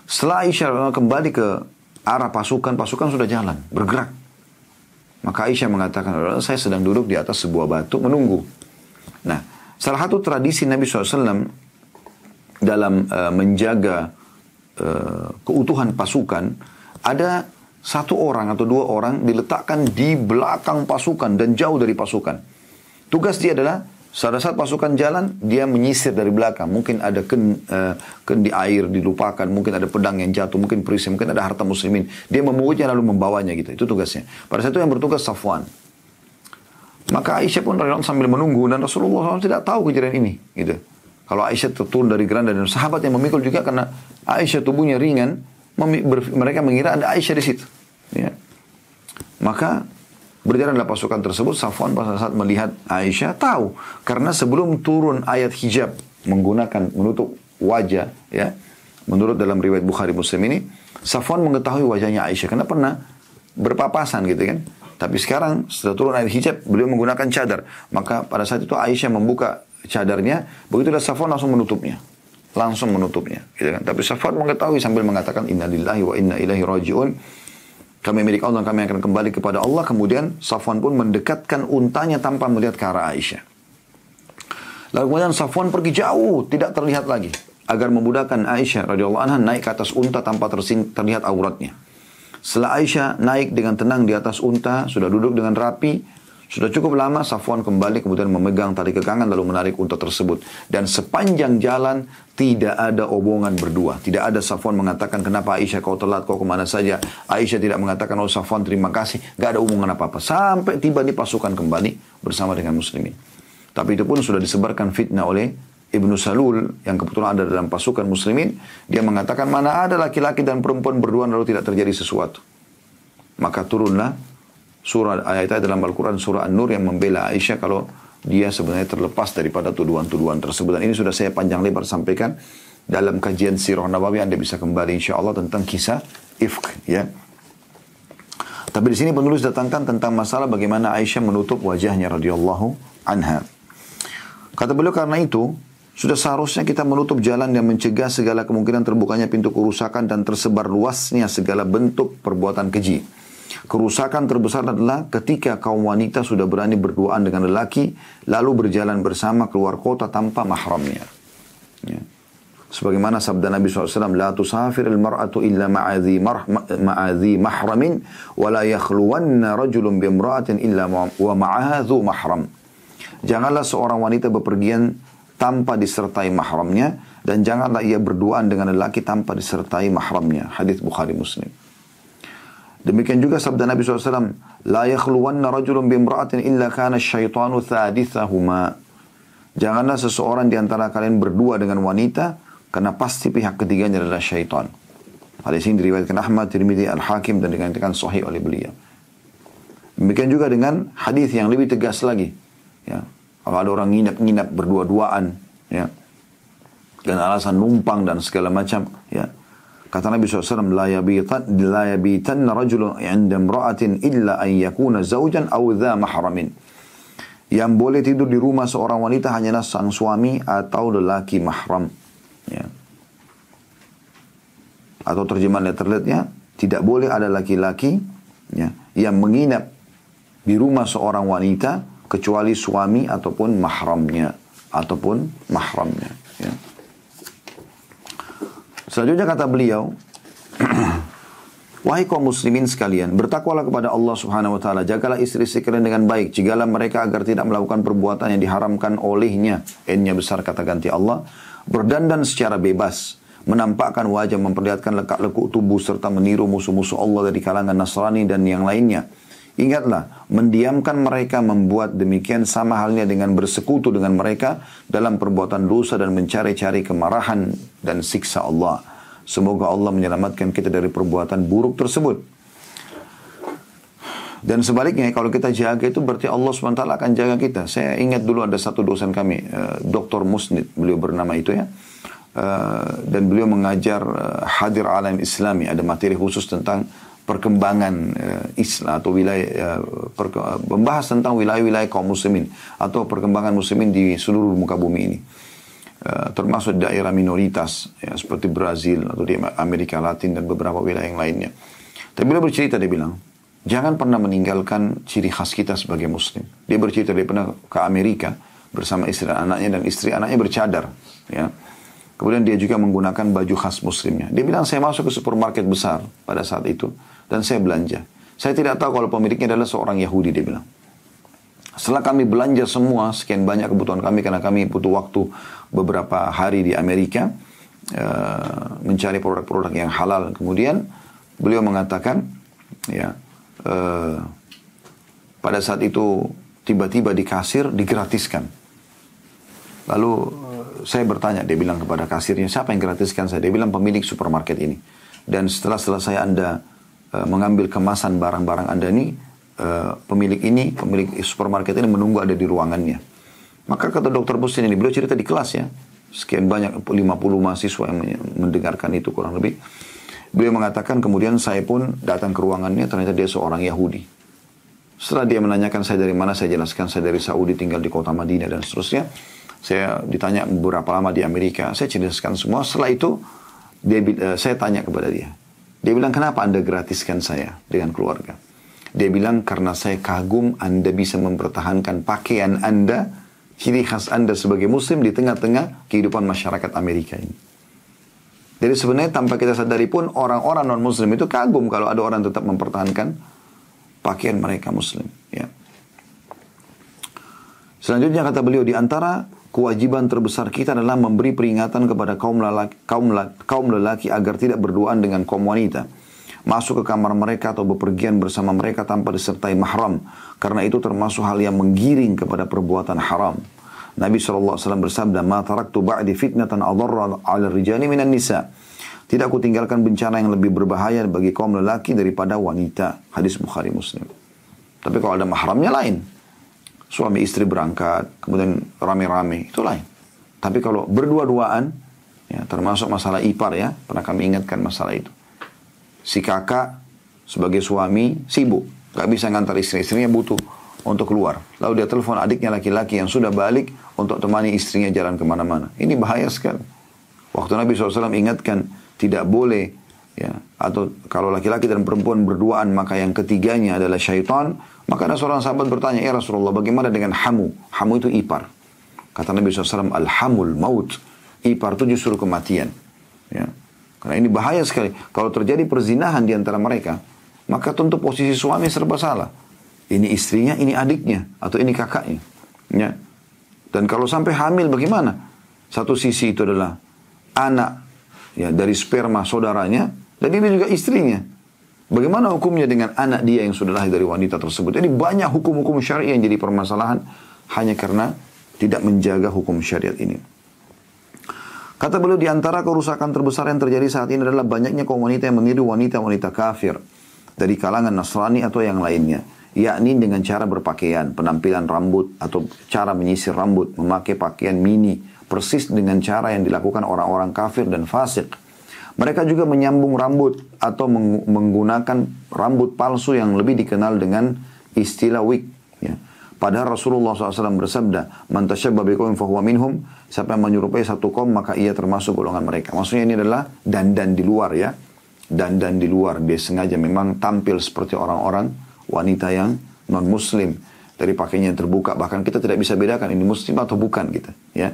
setelah Aisyah kembali ke arah pasukan sudah jalan, bergerak. Maka Aisyah mengatakan, saya sedang duduk di atas sebuah batu menunggu. Nah, salah satu tradisi Nabi SAW dalam menjaga keutuhan pasukan, ada 1 orang atau 2 orang diletakkan di belakang pasukan dan jauh dari pasukan. Tugas dia adalah pada saat pasukan jalan, dia menyisir dari belakang. Mungkin ada kendi air dilupakan, mungkin ada pedang yang jatuh, mungkin perisai, mungkin ada harta muslimin. Dia memungutnya lalu membawanya gitu. Itu tugasnya. Pada saat itu yang bertugas Safwan. Maka Aisyah pun sambil menunggu dan Rasulullah SAW tidak tahu kejadian ini. Gitu. Kalau Aisyah turun dari geranda dan sahabat yang memikul juga karena Aisyah tubuhnya ringan, mereka mengira ada Aisyah di situ. Ya. Maka berjalanlah pasukan tersebut. Safwan pada saat melihat Aisyah tahu karena sebelum turun ayat hijab menutup wajah ya, menurut dalam riwayat Bukhari Muslim ini, Safwan mengetahui wajahnya Aisyah karena pernah berpapasan gitu kan. Tapi sekarang setelah turun ayat hijab beliau menggunakan cadar. Maka pada saat itu Aisyah membuka cadarnya, begitulah Safwan langsung menutupnya. Gitu kan. Tapi Safwan mengetahui sambil mengatakan innalillahi wa inna ilaihi raji'un. Kami milik Allah dan kami akan kembali kepada Allah. Kemudian Safwan pun mendekatkan untanya tanpa melihat ke arah Aisyah. Lalu kemudian Safwan pergi jauh, tidak terlihat lagi, agar memudahkan Aisyah radhiyallahu anha naik ke atas unta tanpa terlihat auratnya. Setelah Aisyah naik dengan tenang di atas unta, sudah duduk dengan rapi, sudah cukup lama, Safwan kembali kemudian memegang tali kekangan lalu menarik unta tersebut. Dan sepanjang jalan tidak ada obongan berdua. Tidak ada Safwan mengatakan, kenapa Aisyah kau telat, kau kemana saja. Aisyah tidak mengatakan, oh Safwan terima kasih. Gak ada hubungan apa-apa. Sampai tiba di pasukan kembali bersama dengan muslimin. Tapi itu pun sudah disebarkan fitnah oleh Ibnu Salul yang kebetulan ada dalam pasukan muslimin. Dia mengatakan, mana ada laki-laki dan perempuan berdua lalu tidak terjadi sesuatu. Maka turunlah surah ayat dalam Al-Quran surah An-Nur yang membela Aisyah kalau dia sebenarnya terlepas daripada tuduhan-tuduhan tersebut. Dan ini sudah saya panjang lebar sampaikan dalam kajian Sirah Nabawi. Anda bisa kembali insya Allah tentang kisah ifk ya. Tapi di sini penulis datangkan tentang masalah bagaimana Aisyah menutup wajahnya radhiyallahu anha. Kata beliau, karena itu sudah seharusnya kita menutup jalan dan mencegah segala kemungkinan terbukanya pintu kerusakan dan tersebar luasnya segala bentuk perbuatan keji. Kerusakan terbesar adalah ketika kaum wanita sudah berani berduaan dengan lelaki, lalu berjalan bersama keluar kota tanpa mahramnya. Ya. Sebagaimana sabda Nabi SAW, La tusafir al-mar'atu illa ma'adhi mahramin, wa la yakhluwanna rajulun bimra'atin illa wa ma'aha dhu mahram. Janganlah seorang wanita bepergian tanpa disertai mahramnya, dan janganlah ia berduaan dengan lelaki tanpa disertai mahramnya. Hadis Bukhari Muslim. Demikian juga sabda Nabi SAW, La yakhluwanna rajulun bimra'atin illa kana syaitanu thadithahuma. Janganlah seseorang di antara kalian berdua dengan wanita, karena pasti pihak ketiganya adalah syaitan. Hadis ini diriwayatkan Ahmad, Tirmidzi, Al-Hakim dan dikatakan sahih oleh beliau. Demikian juga dengan hadis yang lebih tegas lagi. Ya, kalau ada orang nginap berdua-duaan, ya, dan alasan numpang dan segala macam, ya. Kata Nabi SAW, la yabitanna rajulun 'inda imra'atin illa an yakuna zawjan aw dha mahramin. Yang boleh tidur di rumah seorang wanita hanyalah sang suami atau lelaki mahram. Ya. Atau terjemahan letterletnya, tidak boleh ada laki-laki, ya, yang menginap di rumah seorang wanita kecuali suami ataupun mahramnya. Ya. Selanjutnya kata beliau, wahai kaum muslimin sekalian, bertakwalah kepada Allah Subhanahu wa taala, jagalah istri-istri kalian dengan baik, cegahlah mereka agar tidak melakukan perbuatan yang diharamkan olehnya. N-nya besar kata ganti Allah, berdandan secara bebas, menampakkan wajah, memperlihatkan lekak-lekuk tubuh serta meniru musuh-musuh Allah dari kalangan Nasrani dan yang lainnya. Ingatlah, mendiamkan mereka membuat demikian sama halnya dengan bersekutu dengan mereka dalam perbuatan dosa dan mencari-cari kemarahan dan siksa Allah. Semoga Allah menyelamatkan kita dari perbuatan buruk tersebut. Dan sebaliknya, kalau kita jaga itu berarti Allah SWT akan jaga kita. Saya ingat dulu ada satu dosen kami, Dr. Musnid, beliau bernama itu ya. Dan beliau mengajar Hadir Alam Islami, ada materi khusus tentang perkembangan Islam atau wilayah membahas tentang wilayah-wilayah kaum muslimin atau perkembangan muslimin di seluruh muka bumi ini, termasuk daerah minoritas ya, seperti Brazil atau di Amerika Latin dan beberapa wilayah yang lainnya. Tapi beliau bercerita, dia bilang jangan pernah meninggalkan ciri khas kita sebagai muslim. Dia bercerita dia pernah ke Amerika bersama istri anaknya dan istri anaknya bercadar ya. Kemudian dia juga menggunakan baju khas muslimnya. Dia bilang, saya masuk ke supermarket besar pada saat itu. Dan saya belanja. Saya tidak tahu kalau pemiliknya adalah seorang Yahudi, dia bilang. Setelah kami belanja semua, sekian banyak kebutuhan kami, karena kami butuh waktu beberapa hari di Amerika, mencari produk-produk yang halal. Kemudian beliau mengatakan, ya, pada saat itu tiba-tiba di kasir digratiskan. Lalu saya bertanya, dia bilang kepada kasirnya, siapa yang gratiskan saya? Dia bilang pemilik supermarket ini. Dan setelah selesai Anda mengambil kemasan barang-barang Anda ini, pemilik supermarket ini menunggu ada di ruangannya. Maka kata dokter Muslim ini, beliau cerita di kelas ya, sekian banyak 50 mahasiswa yang mendengarkan itu kurang lebih. Beliau mengatakan kemudian saya pun datang ke ruangannya, ternyata dia seorang Yahudi. Setelah dia menanyakan saya dari mana, saya jelaskan saya dari Saudi, tinggal di kota Madinah dan seterusnya. Saya ditanya beberapa lama di Amerika, saya jelaskan semua. Setelah itu saya tanya kepada dia. Dia bilang, kenapa Anda gratiskan saya dengan keluarga? Dia bilang, karena saya kagum Anda bisa mempertahankan pakaian Anda, ciri khas Anda sebagai muslim di tengah-tengah kehidupan masyarakat Amerika ini. Jadi sebenarnya tanpa kita sadari pun orang-orang non-muslim itu kagum kalau ada orang tetap mempertahankan pakaian mereka muslim. Ya. Selanjutnya kata beliau, di antara kewajiban terbesar kita adalah memberi peringatan kepada kaum lelaki agar tidak berduaan dengan kaum wanita, masuk ke kamar mereka atau bepergian bersama mereka tanpa disertai mahram, karena itu termasuk hal yang menggiring kepada perbuatan haram. Nabi SAW bersabda, ma taraktu ba'di fitnatan adarra 'ala rijali minan nisa. Tidak aku tinggalkan bencana yang lebih berbahaya bagi kaum lelaki daripada wanita. Hadis Bukhari Muslim. Tapi kalau ada mahramnya lain. Suami istri berangkat, kemudian rame-rame, itu lain. Tapi kalau berdua-duaan, ya, termasuk masalah ipar ya, pernah kami ingatkan masalah itu. Si kakak sebagai suami sibuk, gak bisa ngantar istri-istrinya, butuh untuk keluar. Lalu dia telepon adiknya laki-laki yang sudah balik untuk temani istrinya jalan kemana-mana. Ini bahaya sekali. Waktu Nabi SAW ingatkan, tidak boleh, ya, atau kalau laki-laki dan perempuan berduaan, maka yang ketiganya adalah syaitan. Maka ada seorang sahabat bertanya, ya Rasulullah, bagaimana dengan hamu? Hamu itu ipar. Kata Nabi SAW, alhamul maut. Ipar itu justru kematian. Ya. Karena ini bahaya sekali. Kalau terjadi perzinahan di antara mereka, maka tentu posisi suami serba salah. Ini istrinya, ini adiknya, atau ini kakaknya. Ya. Dan kalau sampai hamil bagaimana? Satu sisi itu adalah anak ya, dari sperma saudaranya, dan ini juga istrinya. Bagaimana hukumnya dengan anak dia yang sudah lahir dari wanita tersebut? Jadi banyak hukum-hukum syar'i yang jadi permasalahan hanya karena tidak menjaga hukum syariat ini. Kata beliau, di antara kerusakan terbesar yang terjadi saat ini adalah banyaknya kaum wanita yang meniru wanita-wanita kafir dari kalangan Nasrani atau yang lainnya, yakni dengan cara berpakaian, penampilan rambut atau cara menyisir rambut, memakai pakaian mini, persis dengan cara yang dilakukan orang-orang kafir dan fasik. Mereka juga menyambung rambut atau menggunakan rambut palsu yang lebih dikenal dengan istilah wig. Ya. Padahal Rasulullah SAW bersabda, "Man tashabba biqaumin fahuwa minhum." Siapa yang menyerupai satu kaum maka ia termasuk golongan mereka. Maksudnya ini adalah dandan di luar ya. Dandan di luar. Dia sengaja memang tampil seperti orang-orang wanita yang non-muslim. Dari pakaiannya yang terbuka. Bahkan kita tidak bisa bedakan ini muslim atau bukan gitu. Ya.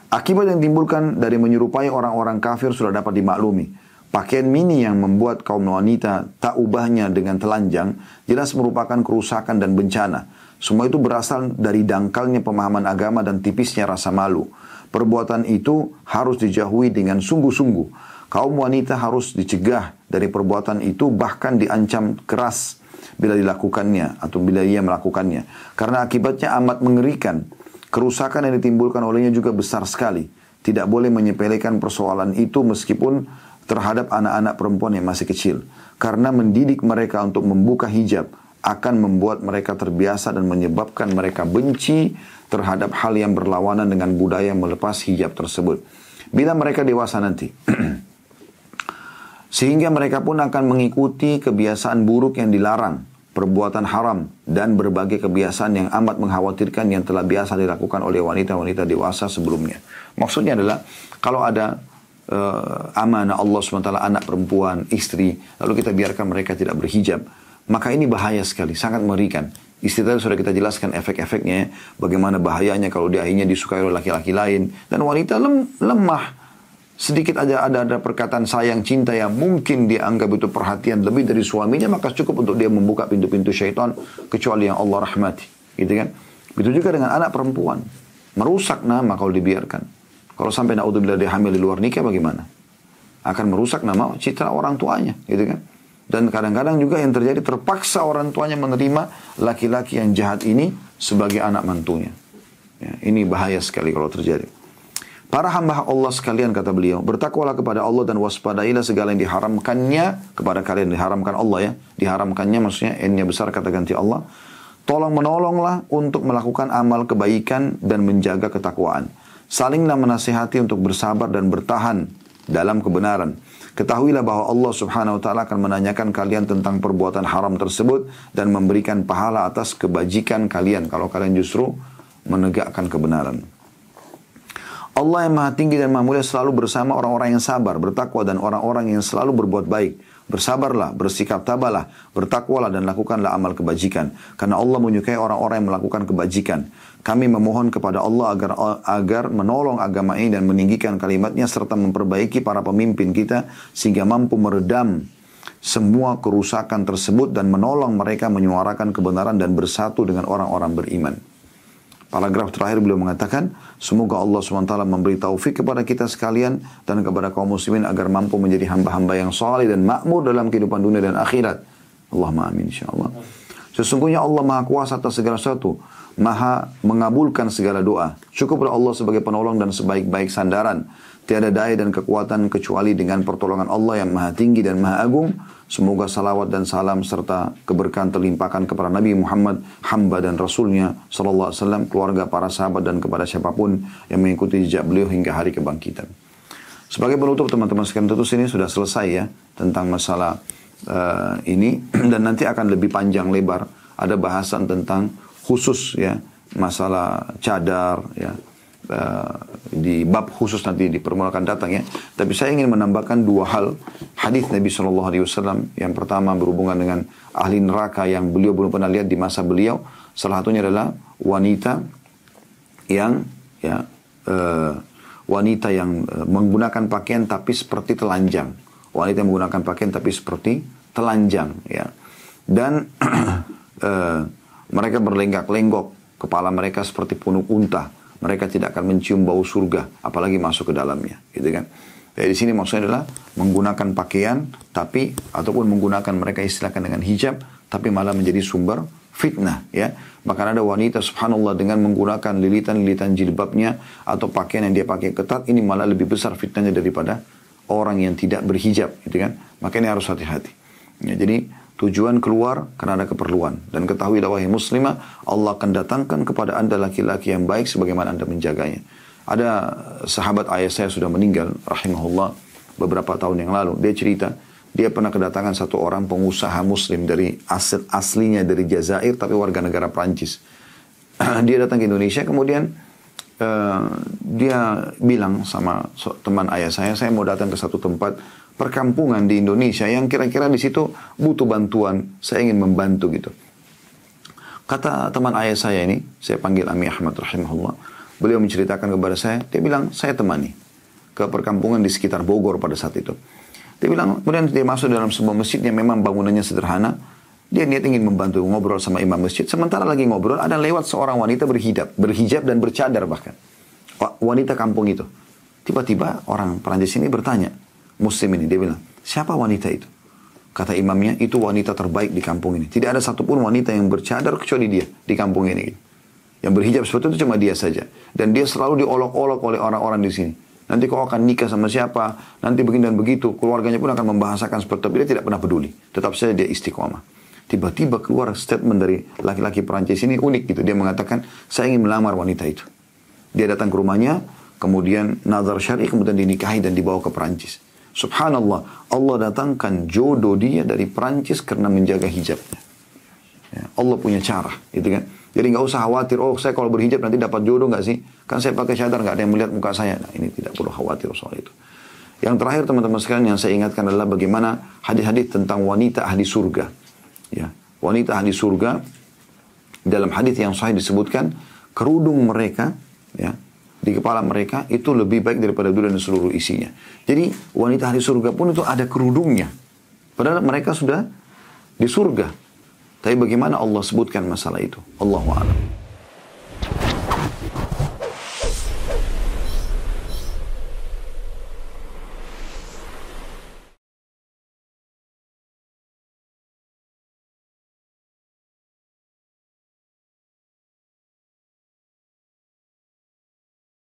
Akibat yang timbulkan dari menyerupai orang-orang kafir sudah dapat dimaklumi. Pakaian mini yang membuat kaum wanita tak ubahnya dengan telanjang jelas merupakan kerusakan dan bencana. Semua itu berasal dari dangkalnya pemahaman agama dan tipisnya rasa malu. Perbuatan itu harus dijauhi dengan sungguh-sungguh. Kaum wanita harus dicegah dari perbuatan itu, bahkan diancam keras bila dilakukannya atau bila ia melakukannya. Karena akibatnya amat mengerikan. Kerusakan yang ditimbulkan olehnya juga besar sekali. Tidak boleh menyepelekan persoalan itu meskipun terhadap anak-anak perempuan yang masih kecil. Karena mendidik mereka untuk membuka hijab akan membuat mereka terbiasa dan menyebabkan mereka benci terhadap hal yang berlawanan dengan budaya melepas hijab tersebut. Bila mereka dewasa nanti. Sehingga mereka pun akan mengikuti kebiasaan buruk yang dilarang, perbuatan haram, dan berbagai kebiasaan yang amat mengkhawatirkan yang telah biasa dilakukan oleh wanita-wanita dewasa sebelumnya. Maksudnya adalah, kalau ada amanah Allah SWT, anak perempuan, istri, lalu kita biarkan mereka tidak berhijab, maka ini bahaya sekali, sangat mengerikan. Istilah sudah kita jelaskan efek-efeknya, bagaimana bahayanya kalau dia akhirnya disukai oleh laki-laki lain, dan wanita lemah. Sedikit aja ada perkataan sayang cinta yang mungkin dia anggap itu perhatian lebih dari suaminya, maka cukup untuk dia membuka pintu-pintu syaitan, kecuali yang Allah rahmati, gitu kan? Begitu juga dengan anak perempuan, merusak nama kalau dibiarkan. Kalau sampai naudzubillah dia hamil di luar nikah, bagaimana? Akan merusak nama citra orang tuanya, gitu kan? Dan kadang-kadang juga yang terjadi, terpaksa orang tuanya menerima laki-laki yang jahat ini sebagai anak mantunya. Ya, ini bahaya sekali kalau terjadi. Para hamba Allah sekalian, kata beliau, bertakwalah kepada Allah dan waspadailah segala yang diharamkannya kepada kalian. Diharamkan Allah ya. Diharamkannya maksudnya N-nya besar, kata ganti Allah. Tolong menolonglah untuk melakukan amal kebaikan dan menjaga ketakwaan. Salinglah menasihati untuk bersabar dan bertahan dalam kebenaran. Ketahuilah bahwa Allah Subhanahu wa taala akan menanyakan kalian tentang perbuatan haram tersebut dan memberikan pahala atas kebajikan kalian kalau kalian justru menegakkan kebenaran. Allah yang maha tinggi dan maha mulia selalu bersama orang-orang yang sabar, bertakwa dan orang-orang yang selalu berbuat baik. Bersabarlah, bersikap tabahlah, bertakwalah dan lakukanlah amal kebajikan. Karena Allah menyukai orang-orang yang melakukan kebajikan. Kami memohon kepada Allah agar menolong agama ini dan meninggikan kalimatnya serta memperbaiki para pemimpin kita sehingga mampu meredam semua kerusakan tersebut dan menolong mereka menyuarakan kebenaran dan bersatu dengan orang-orang beriman. Paragraf terakhir beliau mengatakan, semoga Allah SWT memberi taufik kepada kita sekalian dan kepada kaum muslimin agar mampu menjadi hamba-hamba yang saleh dan makmur dalam kehidupan dunia dan akhirat. Allahumma amin insyaAllah. Sesungguhnya Allah maha kuasa atas segala sesuatu, maha mengabulkan segala doa. Cukuplah Allah sebagai penolong dan sebaik-baik sandaran. Tiada daya dan kekuatan kecuali dengan pertolongan Allah yang maha tinggi dan maha agung. Semoga salawat dan salam serta keberkahan terlimpahkan kepada Nabi Muhammad, hamba dan Rasulnya sallallahu alaihi wasallam, keluarga, para sahabat dan kepada siapapun yang mengikuti jejak beliau hingga hari kebangkitan. Sebagai penutup teman-teman sekalian, tentu sini sudah selesai ya tentang masalah ini dan nanti akan lebih panjang lebar. Ada bahasan tentang khusus ya masalah cadar ya. Di bab khusus nanti di pertemuan akan datang ya. Tapi saya ingin menambahkan dua hal hadis Nabi SAW. Yang pertama berhubungan dengan ahli neraka yang beliau belum pernah lihat di masa beliau. Salah satunya adalah wanita yang menggunakan pakaian tapi seperti telanjang. Wanita yang menggunakan pakaian tapi seperti telanjang ya. Dan mereka berlenggak-lenggok, kepala mereka seperti punuk unta. Mereka tidak akan mencium bau surga, apalagi masuk ke dalamnya, gitu kan? Jadi di sini maksudnya adalah menggunakan pakaian, tapi ataupun menggunakan mereka istilahkan dengan hijab, tapi malah menjadi sumber fitnah ya. Bahkan ada wanita subhanallah dengan menggunakan lilitan-lilitan jilbabnya atau pakaian yang dia pakai ketat, ini malah lebih besar fitnahnya daripada orang yang tidak berhijab gitu kan. Makanya harus hati-hati. Ya, jadi tujuan keluar karena ada keperluan. Dan ketahuilah wahai muslimah, Allah akan datangkan kepada anda laki-laki yang baik sebagaimana anda menjaganya. Ada sahabat ayah saya sudah meninggal rahimahullah beberapa tahun yang lalu. Dia cerita, dia pernah kedatangan satu orang pengusaha muslim dari aslinya dari Jazair tapi warga negara Prancis. Dia datang ke Indonesia, kemudian dia bilang sama teman ayah saya mau datang ke satu tempat perkampungan di Indonesia yang kira-kira di situ butuh bantuan, saya ingin membantu gitu. Kata teman ayah saya ini, saya panggil Ami Ahmad rahimahullah, beliau menceritakan kepada saya, dia bilang saya temani ke perkampungan di sekitar Bogor pada saat itu. Dia bilang, kemudian dia masuk dalam sebuah masjid yang memang bangunannya sederhana. Dia niat ingin membantu ngobrol sama imam masjid. Sementara lagi ngobrol, ada lewat seorang wanita berhijab dan bercadar bahkan. Wanita kampung itu. Tiba-tiba orang Perancis ini bertanya, Muslim ini, dia bilang, siapa wanita itu? Kata imamnya, itu wanita terbaik di kampung ini. Tidak ada satupun wanita yang bercadar kecuali dia di kampung ini. Yang berhijab seperti itu cuma dia saja. Dan dia selalu diolok-olok oleh orang-orang di sini. Nanti kau akan nikah sama siapa, nanti begini dan begitu. Keluarganya pun akan membahasakan seperti itu. Dia tidak pernah peduli. Tetap saja dia istiqomah. Tiba-tiba keluar statement dari laki-laki Perancis ini unik gitu. Dia mengatakan, saya ingin melamar wanita itu. Dia datang ke rumahnya, kemudian nazar syar'i, kemudian dinikahi dan dibawa ke Perancis. Subhanallah, Allah datangkan jodoh dia dari Perancis karena menjaga hijabnya. Ya, Allah punya cara, gitu kan. Jadi nggak usah khawatir, oh saya kalau berhijab nanti dapat jodoh nggak sih? Kan saya pakai cadar nggak ada yang melihat muka saya. Nah ini tidak perlu khawatir soal itu. Yang terakhir teman-teman sekalian yang saya ingatkan adalah bagaimana hadis-hadis tentang wanita ahli surga. Ya, wanita ahli surga dalam hadis yang sahih disebutkan kerudung mereka, ya, di kepala mereka itu lebih baik daripada dunia dan seluruh isinya. Jadi wanita ahli surga pun itu ada kerudungnya. Padahal mereka sudah di surga. Tapi bagaimana Allah sebutkan masalah itu? Allahu a'lam.